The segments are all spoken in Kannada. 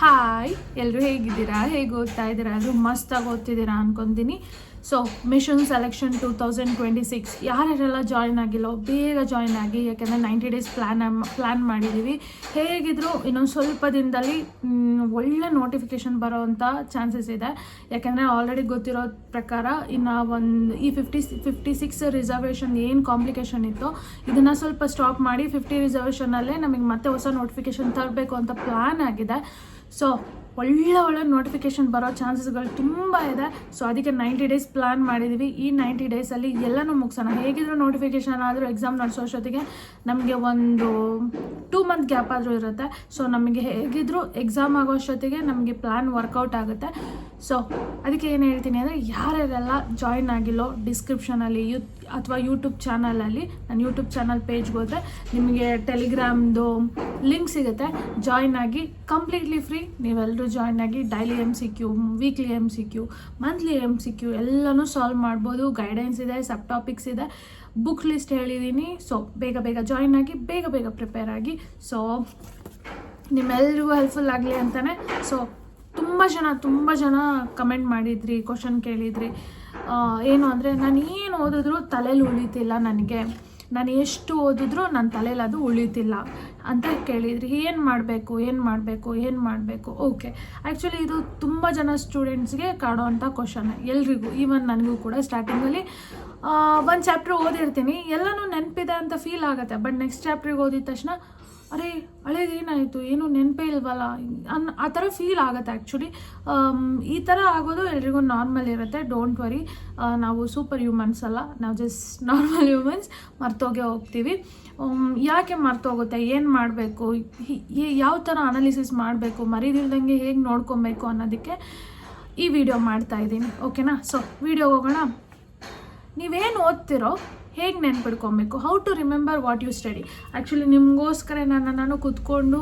ಹಾಯ್, ಎಲ್ಲರೂ ಹೇಗಿದ್ದೀರಾ? ಹೇಗೆ ಓದ್ತಾ ಇದ್ದೀರಾ? ಎಲ್ಲರೂ ಮಸ್ತಾಗಿ ಓದ್ತಿದ್ದೀರಾ ಅನ್ಕೊತೀನಿ. ಸೊ ಮಿಷನ್ ಸೆಲೆಕ್ಷನ್ 2026 ಯಾರ್ಯಾರೆಲ್ಲ ಜಾಯ್ನ್ ಆಗಿಲ್ಲೋ ಬೇಗ ಜಾಯ್ನ್ ಆಗಿ, ಯಾಕೆಂದರೆ 90 ಡೇಸ್ ಪ್ಲ್ಯಾನ್ ಮಾಡಿದ್ದೀವಿ. ಹೇಗಿದ್ರು ಇನ್ನೊಂದು ಸ್ವಲ್ಪ ದಿನದಲ್ಲಿ ಒಳ್ಳೆ ನೋಟಿಫಿಕೇಷನ್ ಬರೋವಂಥ ಚಾನ್ಸಸ್ ಇದೆ. ಯಾಕೆಂದರೆ ಆಲ್ರೆಡಿ ಗೊತ್ತಿರೋ ಪ್ರಕಾರ ಇನ್ನು ಈ 56 ರಿಸರ್ವೇಷನ್ ಏನು ಕಾಂಪ್ಲಿಕೇಶನ್ ಇತ್ತು ಇದನ್ನು ಸ್ವಲ್ಪ ಸ್ಟಾಪ್ ಮಾಡಿ 50 ರಿಸರ್ವೇಷನಲ್ಲೇ ನಮಗೆ ಮತ್ತೆ ಹೊಸ ನೋಟಿಫಿಕೇಷನ್ ತರಬೇಕು ಅಂತ ಪ್ಲ್ಯಾನ್ ಆಗಿದೆ. ಸೊ ಒಳ್ಳೆ ನೋಟಿಫಿಕೇಷನ್ ಬರೋ ಚಾನ್ಸಸ್ಗಳು ತುಂಬ ಇದೆ. ಸೊ ಅದಕ್ಕೆ 90 ಡೇಸ್ ಪ್ಲ್ಯಾನ್ ಮಾಡಿದ್ದೀವಿ. ಈ 90 ಡೇಸಲ್ಲಿ ಎಲ್ಲನೂ ಮುಗಿಸೋಣ. ಹೇಗಿದ್ರು ನೋಟಿಫಿಕೇಷನ್ ಆದರೂ ಎಕ್ಸಾಮ್ ನಡೆಸೋಷ್ಟೊತ್ತಿಗೆ ನಮಗೆ ಒಂದು 2 ಮಂತ್ ಗ್ಯಾಪ್ ಆದರೂ ಇರುತ್ತೆ. ಸೊ ನಮಗೆ ಹೇಗಿದ್ರು ಎಕ್ಸಾಮ್ ಆಗೋಷ್ಟೊತ್ತಿಗೆ ನಮಗೆ ಪ್ಲ್ಯಾನ್ ವರ್ಕೌಟ್ ಆಗುತ್ತೆ. ಸೊ ಅದಕ್ಕೆ ಏನು ಹೇಳ್ತೀನಿ ಅಂದರೆ, ಯಾರ್ಯಾರೆಲ್ಲ ಜಾಯ್ನ್ ಆಗಿಲ್ಲೋ ಡಿಸ್ಕ್ರಿಪ್ಷನಲ್ಲಿ ಅಥವಾ ಯೂಟ್ಯೂಬ್ ಚಾನಲಲ್ಲಿ, ನಾನು ಯೂಟ್ಯೂಬ್ ಚಾನಲ್ ಪೇಜ್ಗೆ ಹೋದರೆ ನಿಮಗೆ ಟೆಲಿಗ್ರಾಮ್ದು ಲಿಂಕ್ ಸಿಗುತ್ತೆ. ಜಾಯ್ನ್ ಆಗಿ, ಕಂಪ್ಲೀಟ್ಲಿ ಫ್ರೀ. ನೀವೆಲ್ಲರೂ ಜಾಯ್ನ್ ಆಗಿ daily MCQ, weekly MCQ, monthly MCQ ಎಲ್ಲನೂ ಸಾಲ್ವ್ ಮಾಡ್ಬೋದು. ಗೈಡೆನ್ಸ್ ಇದೆ, ಸಬ್ ಟಾಪಿಕ್ಸ್ ಇದೆ, ಬುಕ್ ಲಿಸ್ಟ್ ಹೇಳಿದ್ದೀನಿ. ಸೊ ಬೇಗ ಜಾಯ್ನ್ ಆಗಿ, ಬೇಗ ಪ್ರಿಪೇರ್ ಆಗಿ. ಸೊ ನಿಮ್ಮೆಲ್ರಿಗೂ ಹೆಲ್ಪ್ಫುಲ್ ಆಗಲಿ ಅಂತಲೇ. ಸೊ ತುಂಬ ಜನ ಕಮೆಂಟ್ ಮಾಡಿದ್ರಿ, ಕ್ವಶನ್ ಕೇಳಿದ್ರಿ. ಏನು ಅಂದರೆ, ನಾನು ಏನು ಓದಿದ್ರು ತಲೆಯಲ್ಲಿ ಉಳಿತಿಲ್ಲ, ನಾನು ಎಷ್ಟು ಓದಿದ್ರು ನನ್ನ ತಲೆಯಲ್ಲಿ ಅದು ಉಳಿತಿಲ್ಲ ಅಂತ ಕೇಳಿದ್ರಿ. ಏನು ಮಾಡಬೇಕು? ಓಕೆ, ಆ್ಯಕ್ಚುಲಿ ಇದು ತುಂಬ ಜನ ಸ್ಟೂಡೆಂಟ್ಸ್ಗೆ ಕಾಡೋವಂಥ ಕ್ವಶನ್, ಎಲ್ರಿಗೂ, ಈವನ್ ನನಗೂ ಕೂಡ. ಸ್ಟಾರ್ಟಿಂಗಲ್ಲಿ ಒಂದು ಚಾಪ್ಟರ್ ಓದಿರ್ತೀನಿ, ಎಲ್ಲನೂ ನೆನಪಿದೆ ಅಂತ ಫೀಲ್ ಆಗುತ್ತೆ. ಬಟ್ ನೆಕ್ಸ್ಟ್ ಚಾಪ್ಟ್ರಿಗೆ ಓದಿದ ತಕ್ಷಣ ಅರೆ ಹಳೇದೇನಾಯಿತು, ಏನು ನೆನಪೇ ಇಲ್ವಲ್ಲ ಆ ಥರ ಫೀಲ್ ಆಗುತ್ತೆ. ಆ್ಯಕ್ಚುಲಿ ಈ ಥರ ಆಗೋದು ಎಲ್ರಿಗೂ ನಾರ್ಮಲ್ ಇರುತ್ತೆ. ಡೋಂಟ್ ವರಿ, ನಾವು ಸೂಪರ್ ಹ್ಯೂಮನ್ಸ್ ಅಲ್ಲ, ನಾವು ಜಸ್ಟ್ ನಾರ್ಮಲ್ ಹ್ಯೂಮನ್ಸ್. ಮರ್ತೋಗೇ ಹೋಗ್ತೀವಿ. ಯಾಕೆ ಮರ್ತೋಗುತ್ತೆ, ಏನು ಮಾಡಬೇಕು, ಯಾವ ಥರ ಅನಾಲಿಸಿಸ್ ಮಾಡಬೇಕು, ಮರಿದಿಲ್ದಂಗೆ ಹೇಗೆ ನೋಡ್ಕೊಬೇಕು ಅನ್ನೋದಕ್ಕೆ ಈ ವಿಡಿಯೋ ಮಾಡ್ತಾಯಿದ್ದೀನಿ. ಓಕೆನಾ? ಸೊ ವಿಡಿಯೋ ಹೋಗೋಣ. ನೀವೇನು ಓದ್ತಿರೋ ಹೇಗೆ ನೆನ್ಪಿಡ್ಕೊಬೇಕು, how to remember what you study. Actually ನಿಮಗೋಸ್ಕರ ನಾನು ಕೂತ್ಕೊಂಡು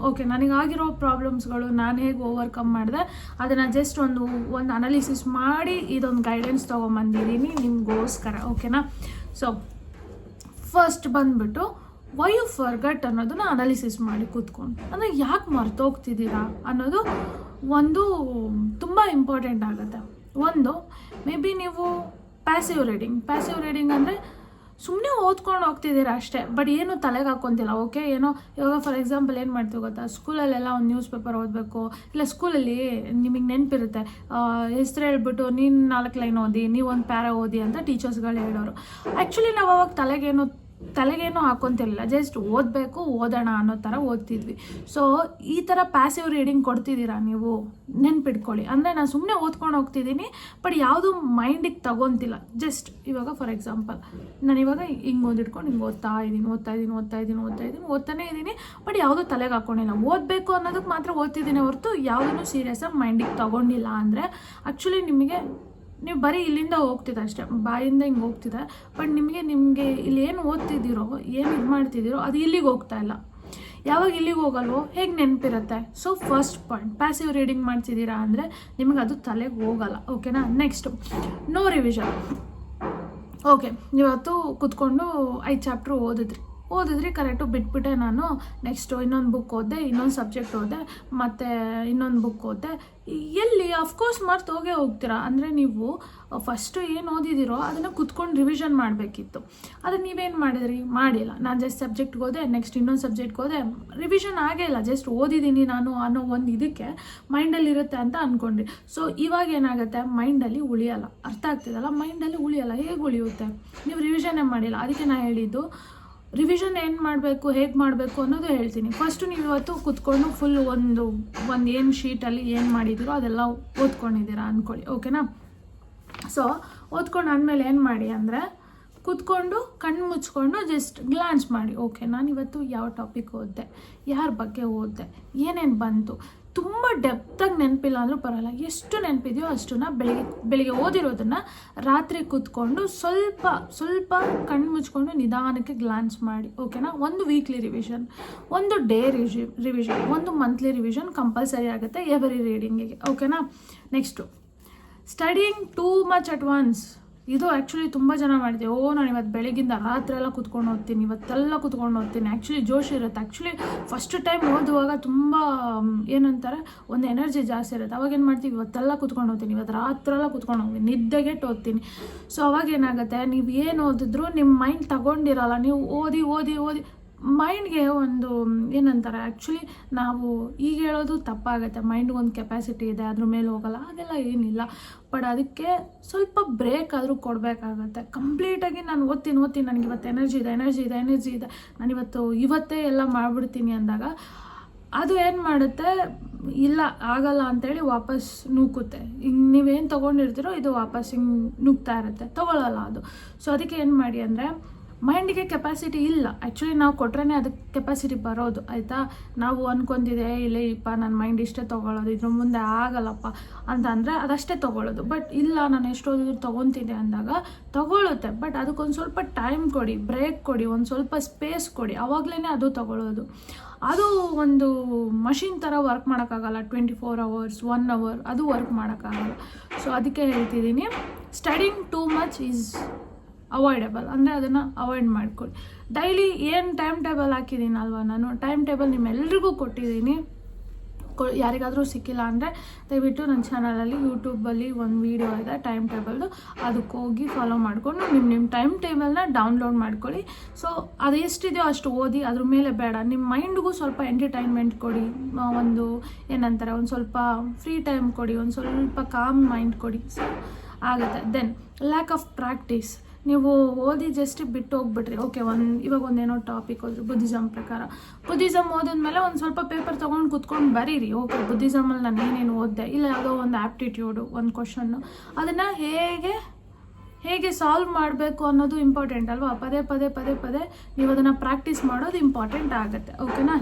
ಓಕೆ, ನನಗಾಗಿರೋ ಪ್ರಾಬ್ಲಮ್ಸ್ಗಳು ನಾನು ಹೇಗೆ ಓವರ್ಕಮ್ ಮಾಡಿದೆ ಅದನ್ನು ಜಸ್ಟ್ ಒಂದು ಅನಾಲಿಸಿಸ್ ಮಾಡಿ ಇದೊಂದು ಗೈಡೆನ್ಸ್ ತೊಗೊಂಬಂದಿದ್ದೀನಿ ನಿಮಗೋಸ್ಕರ. ಓಕೆನಾ? ಸೊ ಫಸ್ಟ್ ಬಂದುಬಿಟ್ಟು ವೈ ಯು ಫರ್ಗಟ್ ಅನ್ನೋದನ್ನ ಅನಾಲಿಸಿಸ್ ಮಾಡಿ ಕೂತ್ಕೊಂಡು, ಅಂದರೆ ಯಾಕೆ ಮರ್ತೋಗ್ತಿದ್ದೀರಾ ಅನ್ನೋದು ಒಂದು ತುಂಬ ಇಂಪಾರ್ಟೆಂಟ್ ಆಗುತ್ತೆ. ಒಂದು ಮೇ ಬಿ ನೀವು ಪ್ಯಾಸಿವ್ ರೀಡಿಂಗ್ ಅಂದರೆ ಸುಮ್ಮನೆ ಓದ್ಕೊಂಡು ಹೋಗ್ತಿದ್ದೀರಾ ಅಷ್ಟೇ, ಬಟ್ ಏನು ತಲೆಗೆ ಹಾಕ್ಕೊಂತಿಲ್ಲ. ಓಕೆ, ಏನೋ ಇವಾಗ ಫಾರ್ ಎಕ್ಸಾಂಪಲ್ ಏನು ಮಾಡ್ತೀವಿ ಗೊತ್ತಾ, ಸ್ಕೂಲಲ್ಲೆಲ್ಲ ಒಂದು ನ್ಯೂಸ್ ಪೇಪರ್ ಓದಬೇಕು, ಇಲ್ಲ ಸ್ಕೂಲಲ್ಲಿ ನಿಮಗೆ ನೆನಪಿರುತ್ತೆ, ಹೆಸರು ಹೇಳ್ಬಿಟ್ಟು ನೀನು 4 ಲೈನ್ ಓದಿ, ನೀವು ಒಂದು ಪ್ಯಾರ ಓದಿ ಅಂತ ಟೀಚರ್ಸ್ಗಳು ಹೇಳೋರು. ಆ್ಯಕ್ಚುಲಿ ನಾವು ಅವಾಗ ತಲೆಗೇನು ಹಾಕ್ಕೊಂತಿರಲಿಲ್ಲ, ಜಸ್ಟ್ ಓದೋಣ ಅನ್ನೋ ಥರ ಓದ್ತಿದ್ವಿ. ಸೊ ಈ ಥರ ಪ್ಯಾಸಿವ್ ರೀಡಿಂಗ್ ಕೊಡ್ತಿದ್ದೀರಾ ನೀವು, ನೆನ್ಪಿಟ್ಕೊಳ್ಳಿ. ಅಂದರೆ ನಾನು ಸುಮ್ಮನೆ ಓದ್ಕೊಂಡು ಹೋಗ್ತಿದ್ದೀನಿ, ಬಟ್ ಯಾವುದು ಮೈಂಡಿಗೆ ತಗೊತಿಲ್ಲ. ಜಸ್ಟ್ ಇವಾಗ ಫಾರ್ ಎಕ್ಸಾಂಪಲ್ ನಾನು ಇವಾಗ ಹಿಂಗೆ ಓದಿಟ್ಕೊಂಡು ಹಿಂಗೆ ಓದ್ತಾನೇ ಇದ್ದೀನಿ, ಬಟ್ ಯಾವುದೂ ತಲೆಗೆ ಹಾಕ್ಕೊಂಡಿಲ್ಲ. ಓದಬೇಕು ಅನ್ನೋದಕ್ಕೆ ಮಾತ್ರ ಓದ್ತಿದ್ದೀನಿ ಹೊರತು ಯಾವುದೂ ಸೀರಿಯಸ್ಸಾಗಿ ಮೈಂಡಿಗೆ ತಗೊಂಡಿಲ್ಲ ಅಂದರೆ ಆ್ಯಕ್ಚುಲಿ ನೀವು ಬರೀ ಇಲ್ಲಿಂದ ಹೋಗ್ತಿದ್ದೆ ಅಷ್ಟೇ, ಬಾಯಿಂದ ಹಿಂಗೆ ಹೋಗ್ತಿದ್ದೆ, ಬಟ್ ನಿಮಗೆ ಇಲ್ಲಿ ಏನು ಓದ್ತಿದ್ದೀರೋ, ಏನು ಇದು ಮಾಡ್ತಿದ್ದೀರೋ ಅದು ಇಲ್ಲಿಗೆ ಹೋಗ್ತಾ ಇಲ್ಲ. ಯಾವಾಗ ಇಲ್ಲಿಗೆ ಹೋಗಲ್ವೋ ಹೇಗೆ ನೆನಪಿರುತ್ತೆ. So first point, passive reading ಮಾಡ್ತಿದ್ದೀರಾ ಅಂದರೆ ನಿಮಗೆ ಅದು ತಲೆಗೆ ಹೋಗಲ್ಲ. ಓಕೆನಾ? Next no revision. ಓಕೆ, ಇವತ್ತು ಕೂತ್ಕೊಂಡು 5 ಚಾಪ್ಟ್ರು ಓದಿದ್ರಿ ಕರೆಕ್ಟು, ಬಿಟ್ಬಿಟ್ಟೆ ನಾನು ನೆಕ್ಸ್ಟು ಇನ್ನೊಂದು ಬುಕ್ ಓದಿದೆ, ಇನ್ನೊಂದು ಸಬ್ಜೆಕ್ಟ್ ಓದಿದೆ, ಮತ್ತು ಇನ್ನೊಂದು ಬುಕ್ ಓದಿದೆ. ಎಲ್ಲಿ ಅಫ್ಕೋರ್ಸ್ ಹೋಗೇ ಹೋಗ್ತೀರಾ. ಅಂದರೆ ನೀವು ಫಸ್ಟು ಏನು ಓದಿದ್ದೀರೋ ಅದನ್ನು ಕೂತ್ಕೊಂಡು ರಿವಿಷನ್ ಮಾಡಬೇಕಿತ್ತು. ಅದನ್ನು ನೀವೇನು ಮಾಡಿಲ್ಲ. ನಾನು ಜಸ್ಟ್ ಸಬ್ಜೆಕ್ಟ್ಗೆ ಹೋದೆ, ನೆಕ್ಸ್ಟ್ ಇನ್ನೊಂದು ಸಬ್ಜೆಕ್ಟ್ಗೆ ಹೋದೆ, ರಿವಿಷನ್ ಆಗೇ ಇಲ್ಲ, ಜಸ್ಟ್ ಓದಿದ್ದೀನಿ ನಾನು ಅನ್ನೋ ಒಂದು ಇದಕ್ಕೆ ಮೈಂಡಲ್ಲಿ ಇರುತ್ತೆ ಅಂತ ಅಂದ್ಕೊಂಡ್ರಿ. ಸೊ ಇವಾಗ ಏನಾಗುತ್ತೆ, ಮೈಂಡಲ್ಲಿ ಉಳಿಯಲ್ಲ. ಅರ್ಥ ಆಗ್ತಿದಲ್ಲ, ಮೈಂಡಲ್ಲಿ ಉಳಿಯಲ್ಲ. ಹೇಗೆ ಉಳಿಯುತ್ತೆ, ನೀವು ರಿವಿಷನ್ನೇ ಮಾಡಿಲ್ಲ. ಅದಕ್ಕೆ ನಾನು ಹೇಳಿದ್ದು ರಿವಿಷನ್ ಏನು ಮಾಡಬೇಕು, ಹೇಗೆ ಮಾಡಬೇಕು ಅನ್ನೋದು ಹೇಳ್ತೀನಿ. ಫಸ್ಟು ನೀವು ಇವತ್ತು ಕೂತ್ಕೊಂಡು ಫುಲ್ ಒಂದು ಏನು ಶೀಟಲ್ಲಿ ಏನು ಮಾಡಿದ್ದೀರೋ ಅದೆಲ್ಲ ಓದ್ಕೊಂಡಿದ್ದೀರಾ ಅಂದ್ಕೊಳ್ಳಿ. ಓಕೆನಾ? ಸೊ ಓದ್ಕೊಂಡು ಆದಮೇಲೆ ಏನು ಮಾಡಿ ಅಂದರೆ, ಕೂತ್ಕೊಂಡು ಕಣ್ಣು ಮುಚ್ಕೊಂಡು ಜಸ್ಟ್ ಗ್ಲಾನ್ಸ್ ಮಾಡಿ. ಓಕೆ, ನಾನು ಇವತ್ತು ಯಾವ ಟಾಪಿಕ್ ಓದಿದೆ, ಯಾರ ಬಗ್ಗೆ ಓದಿದೆ, ಏನೇನು ಬಂತು. ತುಂಬ ಡೆಪ್ತಾಗಿ ನೆನಪಿಲ್ಲ ಅಂದರೂ ಪರವಾಗಿಲ್ಲ, ಎಷ್ಟು ನೆನಪಿದೆಯೋ ಅಷ್ಟನ್ನ ಬೆಳಿಗ್ಗೆ ಓದಿರೋದನ್ನು ರಾತ್ರಿ ಕೂತ್ಕೊಂಡು ಸ್ವಲ್ಪ ಕಣ್ಣು ಮುಚ್ಕೊಂಡು ನಿಧಾನಕ್ಕೆ ಗ್ಲಾನ್ಸ್ ಮಾಡಿ. ಓಕೆನಾ? ಒಂದು ವೀಕ್ಲಿ ರಿವಿಷನ್, ಒಂದು ಡೇ ರಿವಿಷನ್, ಒಂದು ಮಂತ್ಲಿ ರಿವಿಷನ್ ಕಂಪಲ್ಸರಿ ಆಗುತ್ತೆ ಎವರಿ ರೀಡಿಂಗಿಗೆ. ಓಕೆನಾ? Next studying too much at once ಇದು ಆ್ಯಕ್ಚುಲಿ ತುಂಬ ಜನ ಮಾಡಿದೆ, ನಾನು ಇವತ್ತು ಬೆಳಗಿಂದ ರಾತ್ರಿ ಎಲ್ಲ ಕುತ್ಕೊಂಡು ಓದ್ತೀನಿ, ಇವತ್ತೆಲ್ಲ ಕುತ್ಕೊಂಡು ಓದ್ತೀನಿ. ಆ್ಯಕ್ಚುಲಿ ಜೋಶ್ ಇರುತ್ತೆ. ಆ್ಯಕ್ಚುಲಿ ಫಸ್ಟ್ ಟೈಮ್ ಓದುವಾಗ ತುಂಬ ಏನಂತಾರೆ ಒಂದು ಎನರ್ಜಿ ಜಾಸ್ತಿ ಇರುತ್ತೆ. ಅವಾಗ ಏನು ಮಾಡ್ತೀವಿ, ಇವತ್ತೆಲ್ಲ ಕುತ್ಕೊಂಡು ಓದ್ತೀನಿ, ಇವತ್ತು ರಾತ್ರೆಲ್ಲ ಕುತ್ಕೊಂಡು ಹೋಗ್ತೀನಿ, ನಿದ್ದೆಗೆಟ್ಟು ಓದ್ತೀನಿ. ಸೊ ಅವಾಗ ಏನಾಗುತ್ತೆ, ನೀವು ಏನು ಓದಿದ್ರು ನಿಮ್ಮ ಮೈಂಡ್ ತಗೊಂಡಿರಲ್ಲ. ನೀವು ಓದಿ ಓದಿ ಓದಿ ಮೈಂಡ್ಗೆ ಒಂದು ಏನಂತಾರೆ, ಆ್ಯಕ್ಚುಲಿ ನಾವು ಈಗ ಹೇಳೋದು ತಪ್ಪಾಗುತ್ತೆ. ಮೈಂಡ್ಗೆ ಒಂದು ಕೆಪಾಸಿಟಿ ಇದೆ, ಅದ್ರ ಮೇಲೆ ಹೋಗಲ್ಲ, ಹಾಗೆಲ್ಲ ಏನಿಲ್ಲ. ಬಟ್ ಅದಕ್ಕೆ ಸ್ವಲ್ಪ ಬ್ರೇಕ್ ಆದರೂ ಕೊಡಬೇಕಾಗತ್ತೆ. ಕಂಪ್ಲೀಟಾಗಿ ನಾನು ಓದ್ತೀನಿ, ನನಗೆ ಇವತ್ತು ಎನರ್ಜಿ ಇದೆ, ನಾನು ಇವತ್ತೇ ಎಲ್ಲ ಮಾಡಿಬಿಡ್ತೀನಿ ಅಂದಾಗ ಅದು ಏನು ಮಾಡುತ್ತೆ, ಇಲ್ಲ ಆಗಲ್ಲ ಅಂತೇಳಿ ವಾಪಸ್ ನೂಕುತ್ತೆ. ಹಿಂಗೆ ನೀವೇನು ತೊಗೊಂಡಿರ್ತೀರೋ ಇದು ವಾಪಸ್ ಹಿಂಗೆ ನುಗ್ತಾ ಇರುತ್ತೆ, ತೊಗೊಳ್ಳಲ್ಲ ಅದು. ಸೊ ಅದಕ್ಕೆ ಏನು ಮಾಡಿ ಅಂದರೆ, ಮೈಂಡಿಗೆ ಕೆಪಾಸಿಟಿ ಇಲ್ಲ. ಆ್ಯಕ್ಚುಲಿ ನಾವು ಕೊಟ್ರೇ ಅದಕ್ಕೆ ಕೆಪಾಸಿಟಿ ಬರೋದು, ಆಯಿತಾ. ನಾವು ಅಂದ್ಕೊಂಡಿದೆ ಇಲ್ಲಪ್ಪ ನನ್ನ ಮೈಂಡ್ ಇಷ್ಟೇ ತೊಗೊಳ್ಳೋದು, ಇದ್ರ ಮುಂದೆ ಆಗಲ್ಲಪ್ಪ ಅಂತಂದರೆ ಅದಷ್ಟೇ ತೊಗೊಳ್ಳೋದು. ಬಟ್ ಇಲ್ಲ, ನಾನು ಎಷ್ಟೋದು ತೊಗೊತಿದ್ದೆ ಅಂದಾಗ ತೊಗೊಳುತ್ತೆ. ಬಟ್ ಅದಕ್ಕೊಂದು ಸ್ವಲ್ಪ ಟೈಮ್ ಕೊಡಿ, ಬ್ರೇಕ್ ಕೊಡಿ, ಒಂದು ಸ್ವಲ್ಪ ಸ್ಪೇಸ್ ಕೊಡಿ, ಆವಾಗಲೇ ಅದು ತೊಗೊಳ್ಳೋದು. ಅದು ಒಂದು ಮಷಿನ್ ಥರ ವರ್ಕ್ ಮಾಡೋಕ್ಕಾಗಲ್ಲ. 24 hours 1 hour ಅದು ವರ್ಕ್ ಮಾಡೋಕ್ಕಾಗಲ್ಲ. ಸೊ ಅದಕ್ಕೆ ಹೇಳ್ತಿದ್ದೀನಿ, studying too much is avoidable. ಅಂದರೆ ಅದನ್ನು ಅವಾಯ್ಡ್ ಮಾಡ್ಕೊಳ್ಳಿ. ಡೈಲಿ ಏನು ಟೈಮ್ ಟೇಬಲ್ ಹಾಕಿದ್ದೀನಲ್ವ, ನಾನು ಟೈಮ್ ಟೇಬಲ್ ನಿಮ್ಮೆಲ್ರಿಗೂ ಕೊಟ್ಟಿದ್ದೀನಿ. ಯಾರಿಗಾದರೂ ಸಿಕ್ಕಿಲ್ಲ ಅಂದರೆ ದಯವಿಟ್ಟು ನನ್ನ ಚಾನಲಲ್ಲಿ ಯೂಟ್ಯೂಬಲ್ಲಿ ಒಂದು ವೀಡಿಯೋ ಇದೆ ಟೈಮ್ ಟೇಬಲ್ದು, ಅದಕ್ಕೆ ಹೋಗಿ ಫಾಲೋ ಮಾಡಿಕೊಂಡು ನಿಮ್ಮ ಟೈಮ್ ಟೇಬಲ್ನ ಡೌನ್ಲೋಡ್ ಮಾಡ್ಕೊಳ್ಳಿ. ಸೊ ಅದು ಎಷ್ಟಿದೆಯೋ ಅಷ್ಟು ಓದಿ, ಅದ್ರ ಮೇಲೆ ಬೇಡ. ನಿಮ್ಮ ಮೈಂಡ್ಗೂ ಸ್ವಲ್ಪ ಎಂಟರ್ಟೈನ್ಮೆಂಟ್ ಕೊಡಿ, ಒಂದು ಏನಂತಾರೆ ಒಂದು ಸ್ವಲ್ಪ ಫ್ರೀ ಟೈಮ್ ಕೊಡಿ, ಒಂದು ಸ್ವಲ್ಪ ಕಾಮ್ ಮೈಂಡ್ ಕೊಡಿ, ಸೊ ಆಗುತ್ತೆ. Then lack of practice. ನೀವು ಓದಿ ಜಸ್ಟ್ ಬಿಟ್ಟು ಹೋಗ್ಬಿಟ್ರಿ, ಓಕೆ ಇವಾಗ ಒಂದೇನೋ ಟಾಪಿಕ್ ಹೋದ್ರಿ, ಬುದ್ಧಿಸಮ್ ಪ್ರಕಾರ. ಬುದ್ಧಿಸಮ್ ಓದಿದ್ಮೇಲೆ ಒಂದು ಸ್ವಲ್ಪ ಪೇಪರ್ ತೊಗೊಂಡು ಕುತ್ಕೊಂಡು ಬರೀರಿ, ಓಕೆ ಬುದ್ಧಿಸಮಲ್ಲಿ ನಾನು ಏನೇನು ಓದಿದೆ, ಇಲ್ಲ ಯಾವುದೋ ಒಂದು ಆ್ಯಪ್ಟಿಟ್ಯೂಡು ಒಂದು ಕ್ವಶನ್ನು, ಅದನ್ನು ಹೇಗೆ ಸಾಲ್ವ್ ಮಾಡಬೇಕು ಅನ್ನೋದು ಇಂಪಾರ್ಟೆಂಟ್ ಅಲ್ವಾ. ಪದೇ ಪದೇ ಪದೇ ಪದೇ ನೀವು ಅದನ್ನು ಪ್ರಾಕ್ಟೀಸ್ ಮಾಡೋದು ಇಂಪಾರ್ಟೆಂಟ್ ಆಗುತ್ತೆ, ಓಕೆನಾ.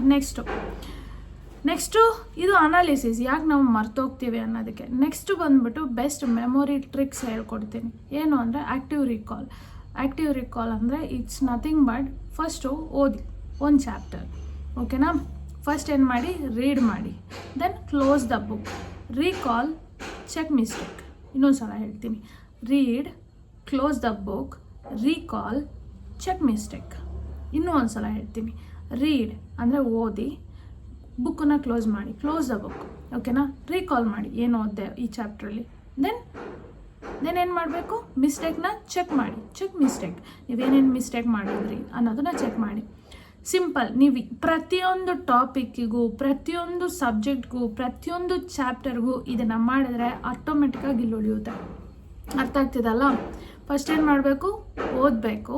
ನೆಕ್ಸ್ಟು ಇದು ಅನಾಲಿಸಿಸ್, ಯಾಕೆ ನಾವು ಮರ್ತೋಗ್ತೀವಿ ಅನ್ನೋದಕ್ಕೆ. ನೆಕ್ಸ್ಟು ಬಂದುಬಿಟ್ಟು ಬೆಸ್ಟ್ ಮೆಮೊರಿ ಟ್ರಿಕ್ಸ್ ಹೇಳ್ಕೊಡ್ತೀನಿ. ಏನು ಅಂದರೆ ಆ್ಯಕ್ಟಿವ್ ರಿಕಾಲ್ ಅಂದರೆ ಇಟ್ಸ್ ನಥಿಂಗ್ ಬಟ್ ಫಸ್ಟು ಓದಿ ಒಂದು ಚಾಪ್ಟರ್, ಓಕೆನಾ. ಫಸ್ಟ್ ಏನು ಮಾಡಿ, ರೀಡ್ ಮಾಡಿ, then close the book, recall, check mistake. ಇನ್ನೊಂದು ಸಲ ಹೇಳ್ತೀನಿ, read, close the book, recall, check mistake. ಇನ್ನೂ ಒಂದು ಸಲ ಹೇಳ್ತೀನಿ, ರೀಡ್ ಅಂದರೆ ಓದಿ, ಬುಕ್ಕನ್ನು ಕ್ಲೋಸ್ ಮಾಡಿ, ಕ್ಲೋಸ್ ದ ಬುಕ್, ಓಕೆನಾ. ರೀಕಾಲ್ ಮಾಡಿ ಏನು ಓದಿದೆ ಈ ಚಾಪ್ಟ್ರಲ್ಲಿ. ದೆನ್ ಏನು ಮಾಡಬೇಕು, ಮಿಸ್ಟೇಕ್ನ ಚೆಕ್ ಮಾಡಿ, ಚೆಕ್ ಮಿಸ್ಟೇಕ್. ನೀವೇನೇನು ಮಿಸ್ಟೇಕ್ ಮಾಡಿದ್ರಿ ಅನ್ನೋದನ್ನ ಚೆಕ್ ಮಾಡಿ. ಸಿಂಪಲ್. ನೀವು ಪ್ರತಿಯೊಂದು ಟಾಪಿಕ್ಕಿಗೂ, ಪ್ರತಿಯೊಂದು ಸಬ್ಜೆಕ್ಟ್ಗೂ, ಪ್ರತಿಯೊಂದು ಚಾಪ್ಟರ್ಗೂ ಇದನ್ನು ಮಾಡಿದ್ರೆ ಆಟೋಮೆಟಿಕ್ಕಾಗಿ ಇಲ್ಲಿ ಉಳಿಯುತ್ತೆ. ಅರ್ಥ ಆಗ್ತಿದಲ್ಲ. ಫಸ್ಟ್ ಏನು ಮಾಡಬೇಕು, ಓದಬೇಕು,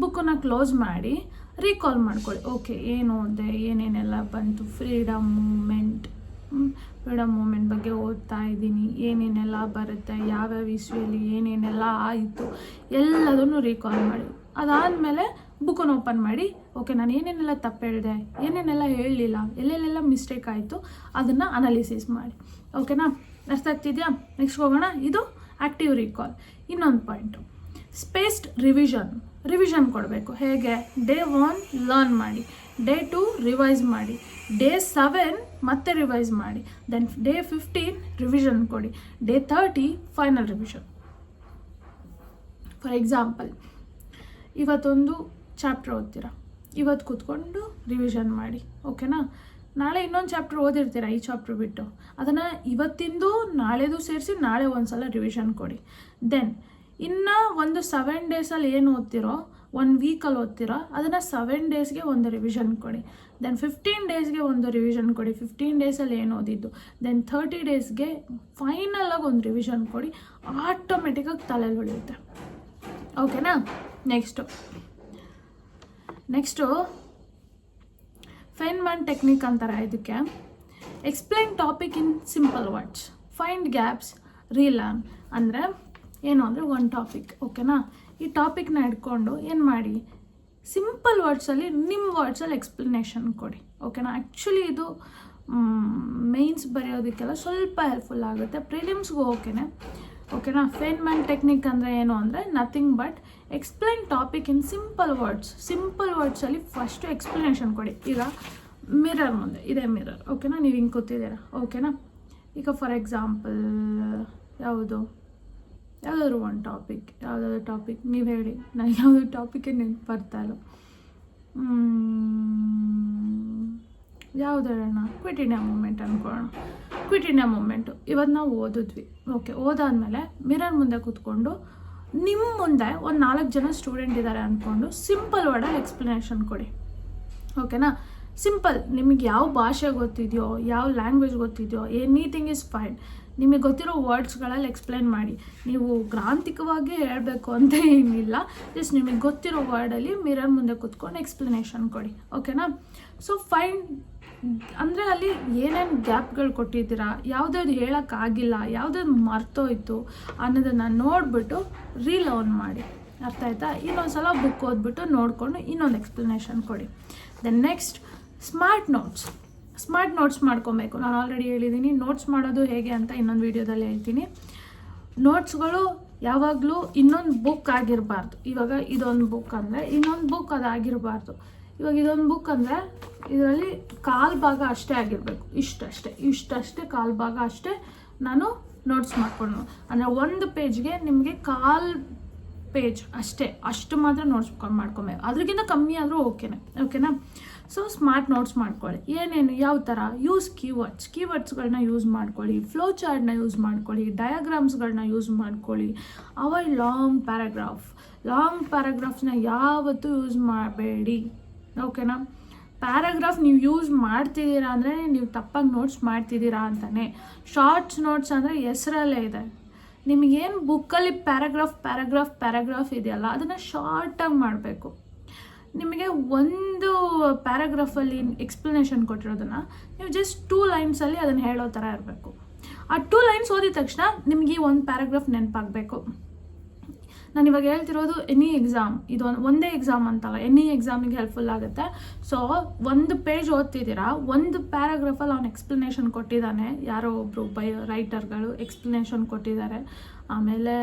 ಬುಕ್ಕನ್ನು ಕ್ಲೋಸ್ ಮಾಡಿ ರೀಕಾಲ್ ಮಾಡ್ಕೊಳ್ಳಿ. ಓಕೆ ಏನು ಓದಿದೆ, ಏನೇನೆಲ್ಲ ಬಂತು, ಫ್ರೀಡಮ್ ಮೂಮೆಂಟ್ ಬಗ್ಗೆ ಓದ್ತಾ ಇದ್ದೀನಿ, ಏನೇನೆಲ್ಲ ಬರುತ್ತೆ, ಯಾವ್ಯಾವ ಇಸ್ವಿಯಲ್ಲಿ ಏನೇನೆಲ್ಲ ಆಯಿತು ಎಲ್ಲದನ್ನು ರೀಕಾಲ್ ಮಾಡಿ. ಅದಾದಮೇಲೆ ಬುಕ್ಕನ್ನು ಓಪನ್ ಮಾಡಿ, ಓಕೆ ನಾನು ಏನೇನೆಲ್ಲ ತಪ್ಪು ಹೇಳಿದೆ, ಏನೇನೆಲ್ಲ ಹೇಳಲಿಲ್ಲ, ಎಲ್ಲೆಲ್ಲೆಲ್ಲ ಮಿಸ್ಟೇಕ್ ಆಯಿತು ಅದನ್ನು ಅನಾಲಿಸಿಸ್ ಮಾಡಿ, ಓಕೆನಾ. ಅರ್ಥ ಆಗ್ತಿದೆಯಾ. ನೆಕ್ಸ್ಟ್ ಹೋಗೋಣ. ಇದು ಆ್ಯಕ್ಟಿವ್ ರೀಕಾಲ್. ಇನ್ನೊಂದು ಪಾಯಿಂಟು, ಸ್ಪೇಸ್ಡ್ ರಿವಿಷನ್ ಕೊಡಬೇಕು. ಹೇಗೆ, ಡೇ 1 ಲರ್ನ್ ಮಾಡಿ, ಡೇ 2 ರಿವೈಸ್ ಮಾಡಿ, ಡೇ 7 ಮತ್ತೆ ರಿವೈಸ್ ಮಾಡಿ, ದೆನ್ ಡೇ 15 ರಿವಿಷನ್ ಕೊಡಿ, day 30 final revision. For example, ಇವತ್ತೊಂದು ಚಾಪ್ಟರ್ ಓದ್ತೀರಾ, ಇವತ್ತು ಕೂತ್ಕೊಂಡು ರಿವಿಷನ್ ಮಾಡಿ, ಓಕೆನಾ. ನಾಳೆ ಇನ್ನೊಂದು ಚಾಪ್ಟರ್ ಓದಿರ್ತೀರ, ಈ ಚಾಪ್ಟರ್ ಬಿಟ್ಟು, ಅದನ್ನು ಇವತ್ತಿಂದು ನಾಳೆದು ಸೇರಿಸಿ ನಾಳೆ ಒಂದು ಸಲ ರಿವಿಷನ್ ಕೊಡಿ. ದೆನ್ ಇನ್ನು ಒಂದು 7 ಡೇಸಲ್ಲಿ ಏನು ಓದ್ತಿರೋ, 1 ವೀಕಲ್ಲಿ ಓದ್ತಿರೋ ಅದನ್ನು 7 ಡೇಸ್ಗೆ ಒಂದು ರಿವಿಷನ್ ಕೊಡಿ. ದೆನ್ 15 ಡೇಸ್ಗೆ ಒಂದು ರಿವಿಷನ್ ಕೊಡಿ, 15 ಡೇಸಲ್ಲಿ ಏನು ಓದಿದ್ದು. ದೆನ್ 30 ಡೇಸ್ಗೆ ಫೈನಲಾಗಿ ಒಂದು ರಿವಿಷನ್ ಕೊಡಿ. ಆಟೋಮೆಟಿಕ್ಕಾಗಿ ತಲೆಯಲ್ಲಿ ಉಳಿಯುತ್ತೆ, ಓಕೆನಾ. ನೆಕ್ಸ್ಟು ಫೈನ್ಮನ್ ಟೆಕ್ನಿಕ್ ಅಂತಾರೆ ಇದಕ್ಕೆ. Explain topic in simple words, find gaps, relearn. ಅಂದರೆ ಏನು ಅಂದರೆ ಒಂದು ಟಾಪಿಕ್, ಓಕೆನಾ. ಈ ಟಾಪಿಕ್ನ ಇಟ್ಕೊಂಡು ಏನು ಮಾಡಿ, ಸಿಂಪಲ್ ವರ್ಡ್ಸಲ್ಲಿ ನಿಮ್ಮ ವರ್ಡ್ಸಲ್ಲಿ ಎಕ್ಸ್ಪ್ಲನೇಷನ್ ಕೊಡಿ, ಓಕೆನಾ. ಆ್ಯಕ್ಚುಲಿ ಇದು ಮೇನ್ಸ್ ಬರೆಯೋದಕ್ಕೆಲ್ಲ ಸ್ವಲ್ಪ ಹೆಲ್ಪ್ಫುಲ್ ಆಗುತ್ತೆ, ಪ್ರಿಲಿಮ್ಸ್ಗೂ ಓಕೆನಾ. ಫೈನ್ಮನ್ ಟೆಕ್ನಿಕ್ ಅಂದರೆ ಏನು ಅಂದರೆ nothing but explain topic in simple ವರ್ಡ್ಸಲ್ಲಿ ಫಸ್ಟು ಎಕ್ಸ್ಪ್ಲನೇಷನ್ ಕೊಡಿ. ಈಗ ಮಿರರ್ ಮುಂದೆ ಇದೆ ಮಿರರ್, ಓಕೆನಾ, ನೀವು ಹಿಂಗೆ ಕೂತಿದ್ದೀರಾ, ಓಕೆನಾ. ಈಗ ಫಾರ್ ಎಕ್ಸಾಂಪಲ್ ಯಾವುದು ಯಾವುದಾದ್ರು ಒಂದು ಟಾಪಿಕ್ ನೀವು ಹೇಳಿ, ನನಗೆ ಯಾವುದೋ ಟಾಪಿಕೇ ನೆನಪು ಬರ್ತಾಯಿಲ್ಲ. ಯಾವುದು ಹೇಳೋಣ? ಕ್ವಿಟ್ ಇಂಡಿಯಾ ಮೂಮೆಂಟ್ ಅಂದ್ಕೊಳ್ಳೋಣ. ಕ್ವಿಟ್ ಇಂಡಿಯಾ ಮೂಮೆಂಟು ಇವತ್ತು ನಾವು ಓದಿದ್ವಿ. ಓಕೆ, ಓದಾದ್ಮೇಲೆ ಮಿರರ್ ಮುಂದೆ ಕೂತ್ಕೊಂಡು ನಿಮ್ಮ ಮುಂದೆ ಒಂದು 4 ಜನ ಸ್ಟೂಡೆಂಟ್ ಇದ್ದಾರೆ ಅಂದ್ಕೊಂಡು ಸಿಂಪಲ್ ವರ್ಡಲ್ಲಿ ಎಕ್ಸ್ಪ್ಲನೇಷನ್ ಕೊಡಿ. ಓಕೆನಾ? ಸಿಂಪಲ್. ನಿಮಗೆ ಯಾವ ಭಾಷೆ ಗೊತ್ತಿದೆಯೋ, ಯಾವ ಲ್ಯಾಂಗ್ವೇಜ್ ಗೊತ್ತಿದೆಯೋ, ಎನಿಥಿಂಗ್ ಈಸ್ ಫೈನ್. ನಿಮಗೆ ಗೊತ್ತಿರೋ ವರ್ಡ್ಸ್ಗಳಲ್ಲಿ ಎಕ್ಸ್ಪ್ಲೇನ್ ಮಾಡಿ. ನೀವು ಗ್ರಾಂಥಿಕವಾಗಿ ಹೇಳಬೇಕು ಅಂತ ಏನಿಲ್ಲ, ಜಸ್ಟ್ ನಿಮಗೆ ಗೊತ್ತಿರೋ ವರ್ಡಲ್ಲಿ ಮಿರರ್ ಮುಂದೆ ಕೂತ್ಕೊಂಡು ಎಕ್ಸ್ಪ್ಲನೇಷನ್ ಕೊಡಿ. ಓಕೆನಾ? ಸೊ ಫೈನ್ ಅಂದರೆ ಅಲ್ಲಿ ಏನೇನು ಗ್ಯಾಪ್ಗಳು ಕೊಟ್ಟಿದ್ದೀರಾ, ಯಾವುದಾದ್ರು ಹೇಳೋಕ್ಕಾಗಿಲ್ಲ, ಯಾವುದಾದ್ರು ಮರ್ತೋಯ್ತು ಅನ್ನೋದನ್ನು ನೋಡಿಬಿಟ್ಟು ರೀಲರ್ನ್ ಮಾಡಿ. ಅರ್ಥ ಆಯ್ತಾ? ಇನ್ನೊಂದು ಸಲ ಬುಕ್ ಓದ್ಬಿಟ್ಟು ನೋಡಿಕೊಂಡು ಇನ್ನೊಂದು ಎಕ್ಸ್ಪ್ಲನೇಷನ್ ಕೊಡಿ. ದೆನ್ ನೆಕ್ಸ್ಟ್ ಸ್ಮಾರ್ಟ್ ನೋಟ್ಸ್ ಮಾಡ್ಕೊಬೇಕು. ನಾನು ಆಲ್ರೆಡಿ ಹೇಳಿದ್ದೀನಿ ನೋಟ್ಸ್ ಮಾಡೋದು ಹೇಗೆ ಅಂತ ಇನ್ನೊಂದು ವೀಡಿಯೋದಲ್ಲಿ ಹೇಳ್ತೀನಿ. ನೋಟ್ಸ್ಗಳು ಯಾವಾಗಲೂ ಇನ್ನೊಂದು ಬುಕ್ ಆಗಿರಬಾರ್ದು. ಇವಾಗ ಇದೊಂದು ಬುಕ್ ಅಂದರೆ ಇನ್ನೊಂದು ಬುಕ್ ಅದಾಗಿರಬಾರ್ದು. ಇವಾಗ ಇದೊಂದು ಬುಕ್ ಅಂದರೆ ಇದರಲ್ಲಿ 1/4 ಭಾಗ ಅಷ್ಟೇ ಆಗಿರಬೇಕು. ಇಷ್ಟಷ್ಟೇ 1/4 ಭಾಗ ಅಷ್ಟೇ ನಾನು ನೋಟ್ಸ್ ಮಾಡಿಕೊಂಡು, ಅಂದರೆ ಒಂದು ಪೇಜ್ಗೆ ನಿಮಗೆ 1/4 ಪೇಜ್ ಅಷ್ಟು ಮಾತ್ರ ನೋಟ್ಸ್ ಮಾಡ್ಕೊಬೇಕು. ಅದ್ರಿಗಿಂತ ಕಮ್ಮಿ ಆದರೂ ಓಕೆನಾ? ಸೊ ಸ್ಮಾರ್ಟ್ ನೋಟ್ಸ್ ಮಾಡ್ಕೊಳ್ಳಿ. ಏನೇನು ಯಾವ ಥರ ಯೂಸ್ ಕೀವರ್ಡ್ಸ್ಗಳನ್ನ ಯೂಸ್ ಮಾಡ್ಕೊಳ್ಳಿ, ಫ್ಲೋ ಚಾರ್ಟ್ನ ಯೂಸ್ ಮಾಡ್ಕೊಳ್ಳಿ, ಡಯಾಗ್ರಾಮ್ಸ್ಗಳನ್ನ ಯೂಸ್ ಮಾಡ್ಕೊಳ್ಳಿ. ಅವಾಯ್ಡ್ ಲಾಂಗ್ ಪ್ಯಾರಾಗ್ರಾಫ್ಸ್ನ ಯಾವತ್ತೂ ಯೂಸ್ ಮಾಡಬೇಡಿ. ಓಕೆನಾ? ಪ್ಯಾರಾಗ್ರಾಫ್ ನೀವು ಯೂಸ್ ಮಾಡ್ತಿದ್ದೀರಾ ಅಂದರೆ ನೀವು ತಪ್ಪಾಗಿ ನೋಟ್ಸ್ ಮಾಡ್ತಿದ್ದೀರಾ ಅಂತಾನೆ. ಶಾರ್ಟ್ಸ್ ನೋಟ್ಸ್ ಅಂದರೆ ಹೆಸರಲ್ಲೇ ಇದೆ. ನಿಮಗೇನು ಬುಕ್ಕಲ್ಲಿ ಪ್ಯಾರಾಗ್ರಾಫ್ ಇದೆಯಲ್ಲ, ಅದನ್ನು ಶಾರ್ಟಾಗಿ ಮಾಡಬೇಕು. ನಿಮಗೆ ಒಂದು ಪ್ಯಾರಾಗ್ರಾಫಲ್ಲಿ ಎಕ್ಸ್ಪ್ಲನೇಷನ್ ಕೊಟ್ಟಿರೋದನ್ನು ನೀವು ಜಸ್ಟ್ 2 ಲೈನ್ಸಲ್ಲಿ ಅದನ್ನು ಹೇಳೋ ಥರ ಇರಬೇಕು. ಆ 2 ಲೈನ್ಸ್ ಓದಿದ ತಕ್ಷಣ ನಿಮಗೆ ಈ ಒಂದು ಪ್ಯಾರಾಗ್ರಾಫ್ ನೆನಪಾಗಬೇಕು. ನಾನು ಇವಾಗ ಹೇಳ್ತಿರೋದು ಎನಿ ಎಕ್ಸಾಮ್, ಇದು ಒಂದೇ ಎಕ್ಸಾಮ್ ಅಂತಲ್ಲ, ಎನಿ ಎಕ್ಸಾಮಿಗೆ ಹೆಲ್ಪ್ಫುಲ್ ಆಗುತ್ತೆ. ಸೊ ಒಂದು ಪೇಜ್ ಓದ್ತಿದ್ದೀರಾ, ಒಂದು ಪ್ಯಾರಾಗ್ರಾಫಲ್ಲಿ ಅವ್ನು ಎಕ್ಸ್ಪ್ಲನೇಷನ್ ಕೊಟ್ಟಿದ್ದಾನೆ, ಯಾರೋ ಒಬ್ಬರು ರೈಟರ್ಗಳು ಎಕ್ಸ್ಪ್ಲನೇಷನ್ ಕೊಟ್ಟಿದ್ದಾರೆ. ಆಮೇಲೆ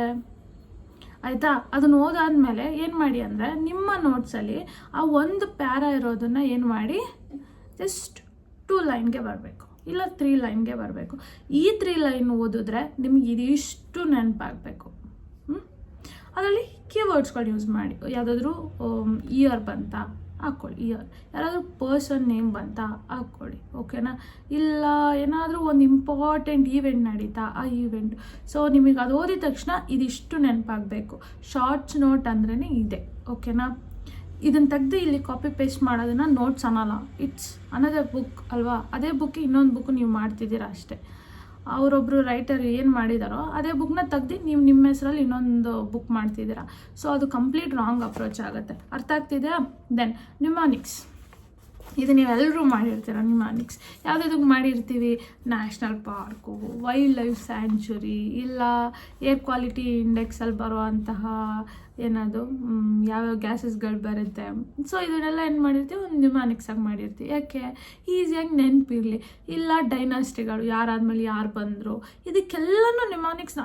ಆಯಿತಾ, ಅದನ್ನು ಓದಾದ್ಮೇಲೆ ಏನು ಮಾಡಿ ಅಂದರೆ ನಿಮ್ಮ ನೋಟ್ಸಲ್ಲಿ ಆ ಒಂದು ಪ್ಯಾರಾ ಇರೋದನ್ನು ಏನು ಮಾಡಿ ಜಸ್ಟ್ 2 ಲೈನ್ಗೆ ಬರಬೇಕು, ಇಲ್ಲ 3 ಲೈನ್ಗೆ ಬರಬೇಕು. ಈ 3 ಲೈನ್ ಓದಿದ್ರೆ ನಿಮ್ಗೆ ಇದಿಷ್ಟು ನೆನಪಾಗಬೇಕು. ಅದರಲ್ಲಿ ಕೀವರ್ಡ್ಸ್ಗಳು ಯೂಸ್ ಮಾಡಿ. ಯಾವುದಾದ್ರೂ ಇಯರ್ ಬಂತ ಹಾಕ್ಕೊಳ್ಳಿ, ಯಾರಾದರೂ ಪರ್ಸನ್ ನೇಮ್ ಬಂತ ಹಾಕ್ಕೊಳ್ಳಿ. ಓಕೆನಾ? ಇಲ್ಲ ಏನಾದರೂ ಒಂದು ಇಂಪಾರ್ಟೆಂಟ್ ಈವೆಂಟ್ ನಡೀತಾ, ಆ ಈವೆಂಟ್. ಸೊ ನಿಮಗೆ ಅದು ಓದಿದ ತಕ್ಷಣ ಇದಿಷ್ಟು ನೆನಪಾಗಬೇಕು. ಶಾರ್ಟ್ಸ್ ನೋಟ್ ಅಂದ್ರೇ ಇದೆ. ಓಕೆನಾ? ಇದನ್ನು ತೆಗೆದು ಇಲ್ಲಿ ಕಾಪಿ ಪೇಸ್ಟ್ ಮಾಡೋದನ್ನು ನೋಟ್ಸ್ ಅನ್ನಲ್ಲ, ಇಟ್ಸ್ ಅನದರ್ ಬುಕ್ ಅಲ್ವಾ? ಅದೇ ಬುಕ್ ಇನ್ನೊಂದು ಬುಕ್ ನೀವು ಮಾಡ್ತಿದ್ದೀರಾ ಅಷ್ಟೇ. ಅವರೊಬ್ಬರು ರೈಟರ್ ಏನು ಮಾಡಿದಾರೋ ಅದೇ ಬುಕ್ನ ತೆಗ್ದು ನೀವು ನಿಮ್ಮ ಹೆಸರಲ್ಲಿ ಇನ್ನೊಂದು ಬುಕ್ ಮಾಡ್ತಿದ್ದೀರಾ. ಸೊ ಅದು ಕಂಪ್ಲೀಟ್ ರಾಂಗ್ ಅಪ್ರೋಚ್ ಆಗುತ್ತೆ. ಅರ್ಥ ಆಗ್ತಿದೆಯಾ? ದೆನ್ ನಿಮಾನಿಕ್ಸ್, ಇದು ನೀವೆಲ್ಲರೂ ಮಾಡಿರ್ತೀರ. ನಿಮಾನಿಕ್ಸ್ ಯಾವುದಕ್ಕೆ ಮಾಡಿರ್ತೀವಿ? National park, wild life sanctuary, ಇಲ್ಲ ಏರ್ ಕ್ವಾಲಿಟಿ ಇಂಡೆಕ್ಸಲ್ಲಿ ಬರೋ ಅಂತಹ ಏನದು ಯಾವ್ಯಾವ ಗ್ಯಾಸಸ್ಗಳು ಬರುತ್ತೆ. ಸೊ ಇದನ್ನೆಲ್ಲ ಏನು ಮಾಡಿರ್ತೀವಿ? ಒಂದು ನಿಮಾನಿಕ್ಸಾಗಿ ಮಾಡಿರ್ತೀವಿ. ಯಾಕೆ? ಈಸಿಯಾಗಿ ನೆನಪಿರಲಿ. ಇಲ್ಲ ಡೈನಾಸ್ಟಿಗಳು, ಯಾರಾದ್ಮೇಲೆ ಯಾರು ಬಂದರು, ಇದಕ್ಕೆಲ್ಲನೂ ನಿಮಾನಿಕ್ಸ್